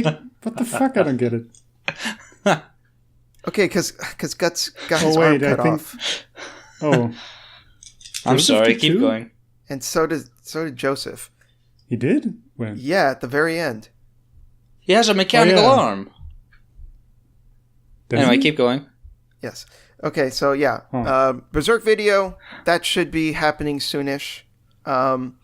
What the fuck? I don't get it. Okay, because Guts got his arm cut off. Oh. I'm sorry, did keep too? going. And so did Joseph. He did? When? Yeah, at the very end. He has a mechanical arm. Does Anyway, he? keep going. Yes. Okay, so yeah. Berserk video, that should be happening soonish. And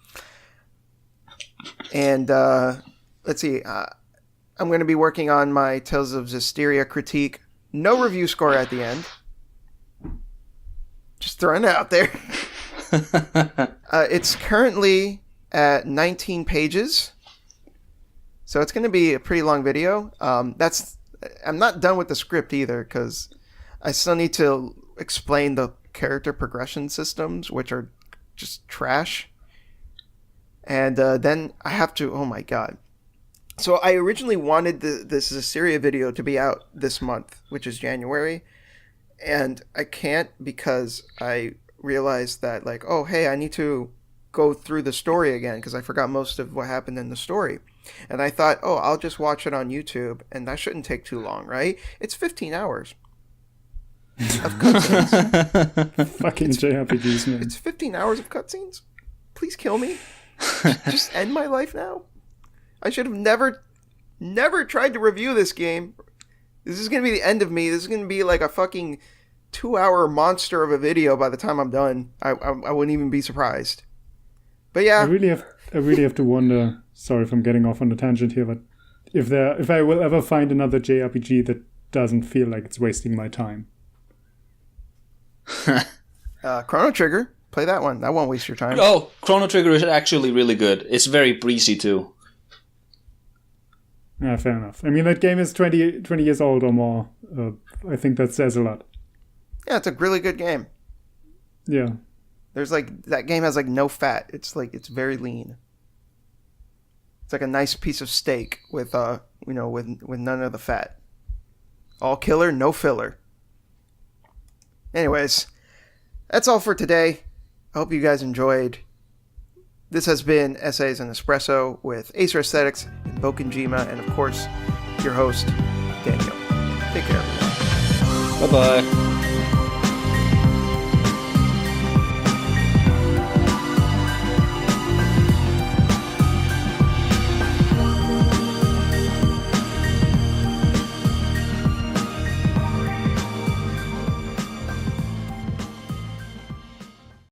let's see. I'm going to be working on my Tales of Zestiria critique. No review score at the end. Just throwing it out there. It's currently at 19 pages. So it's going to be a pretty long video. I'm not done with the script either because I still need to explain the character progression systems, which are just trash. And then I have to, oh my god. So I originally wanted this Assyria video to be out this month, which is January. And I can't because I realized that, like, oh, hey, I need to go through the story again because I forgot most of what happened in the story. And I thought, oh, I'll just watch it on YouTube, and that shouldn't take too long, right? It's 15 hours of cutscenes. Fucking JRPGs, man. It's 15 hours of cutscenes? Please kill me. Just end my life now. I should have never tried to review this game. This is going to be the end of me. This is going to be like a fucking 2-hour monster of a video by the time I'm done. I wouldn't even be surprised. But yeah. I really have to wonder, sorry if I'm getting off on a tangent here, but if I will ever find another JRPG that doesn't feel like it's wasting my time. Chrono Trigger. Play that one. That won't waste your time. Oh, Chrono Trigger is actually really good. It's very breezy too. Yeah, fair enough. I mean, that game is 20 years old or more. I think that says a lot. Yeah, it's a really good game. Yeah. There's like, that game has like no fat. It's like, it's very lean. It's like a nice piece of steak with with none of the fat. All killer, no filler. Anyways, that's all for today. I hope you guys enjoyed. This has been Essays and Espresso with Acer Aesthetics and Bokenjima, and of course, your host, Daniel. Take care, everyone. Bye-bye.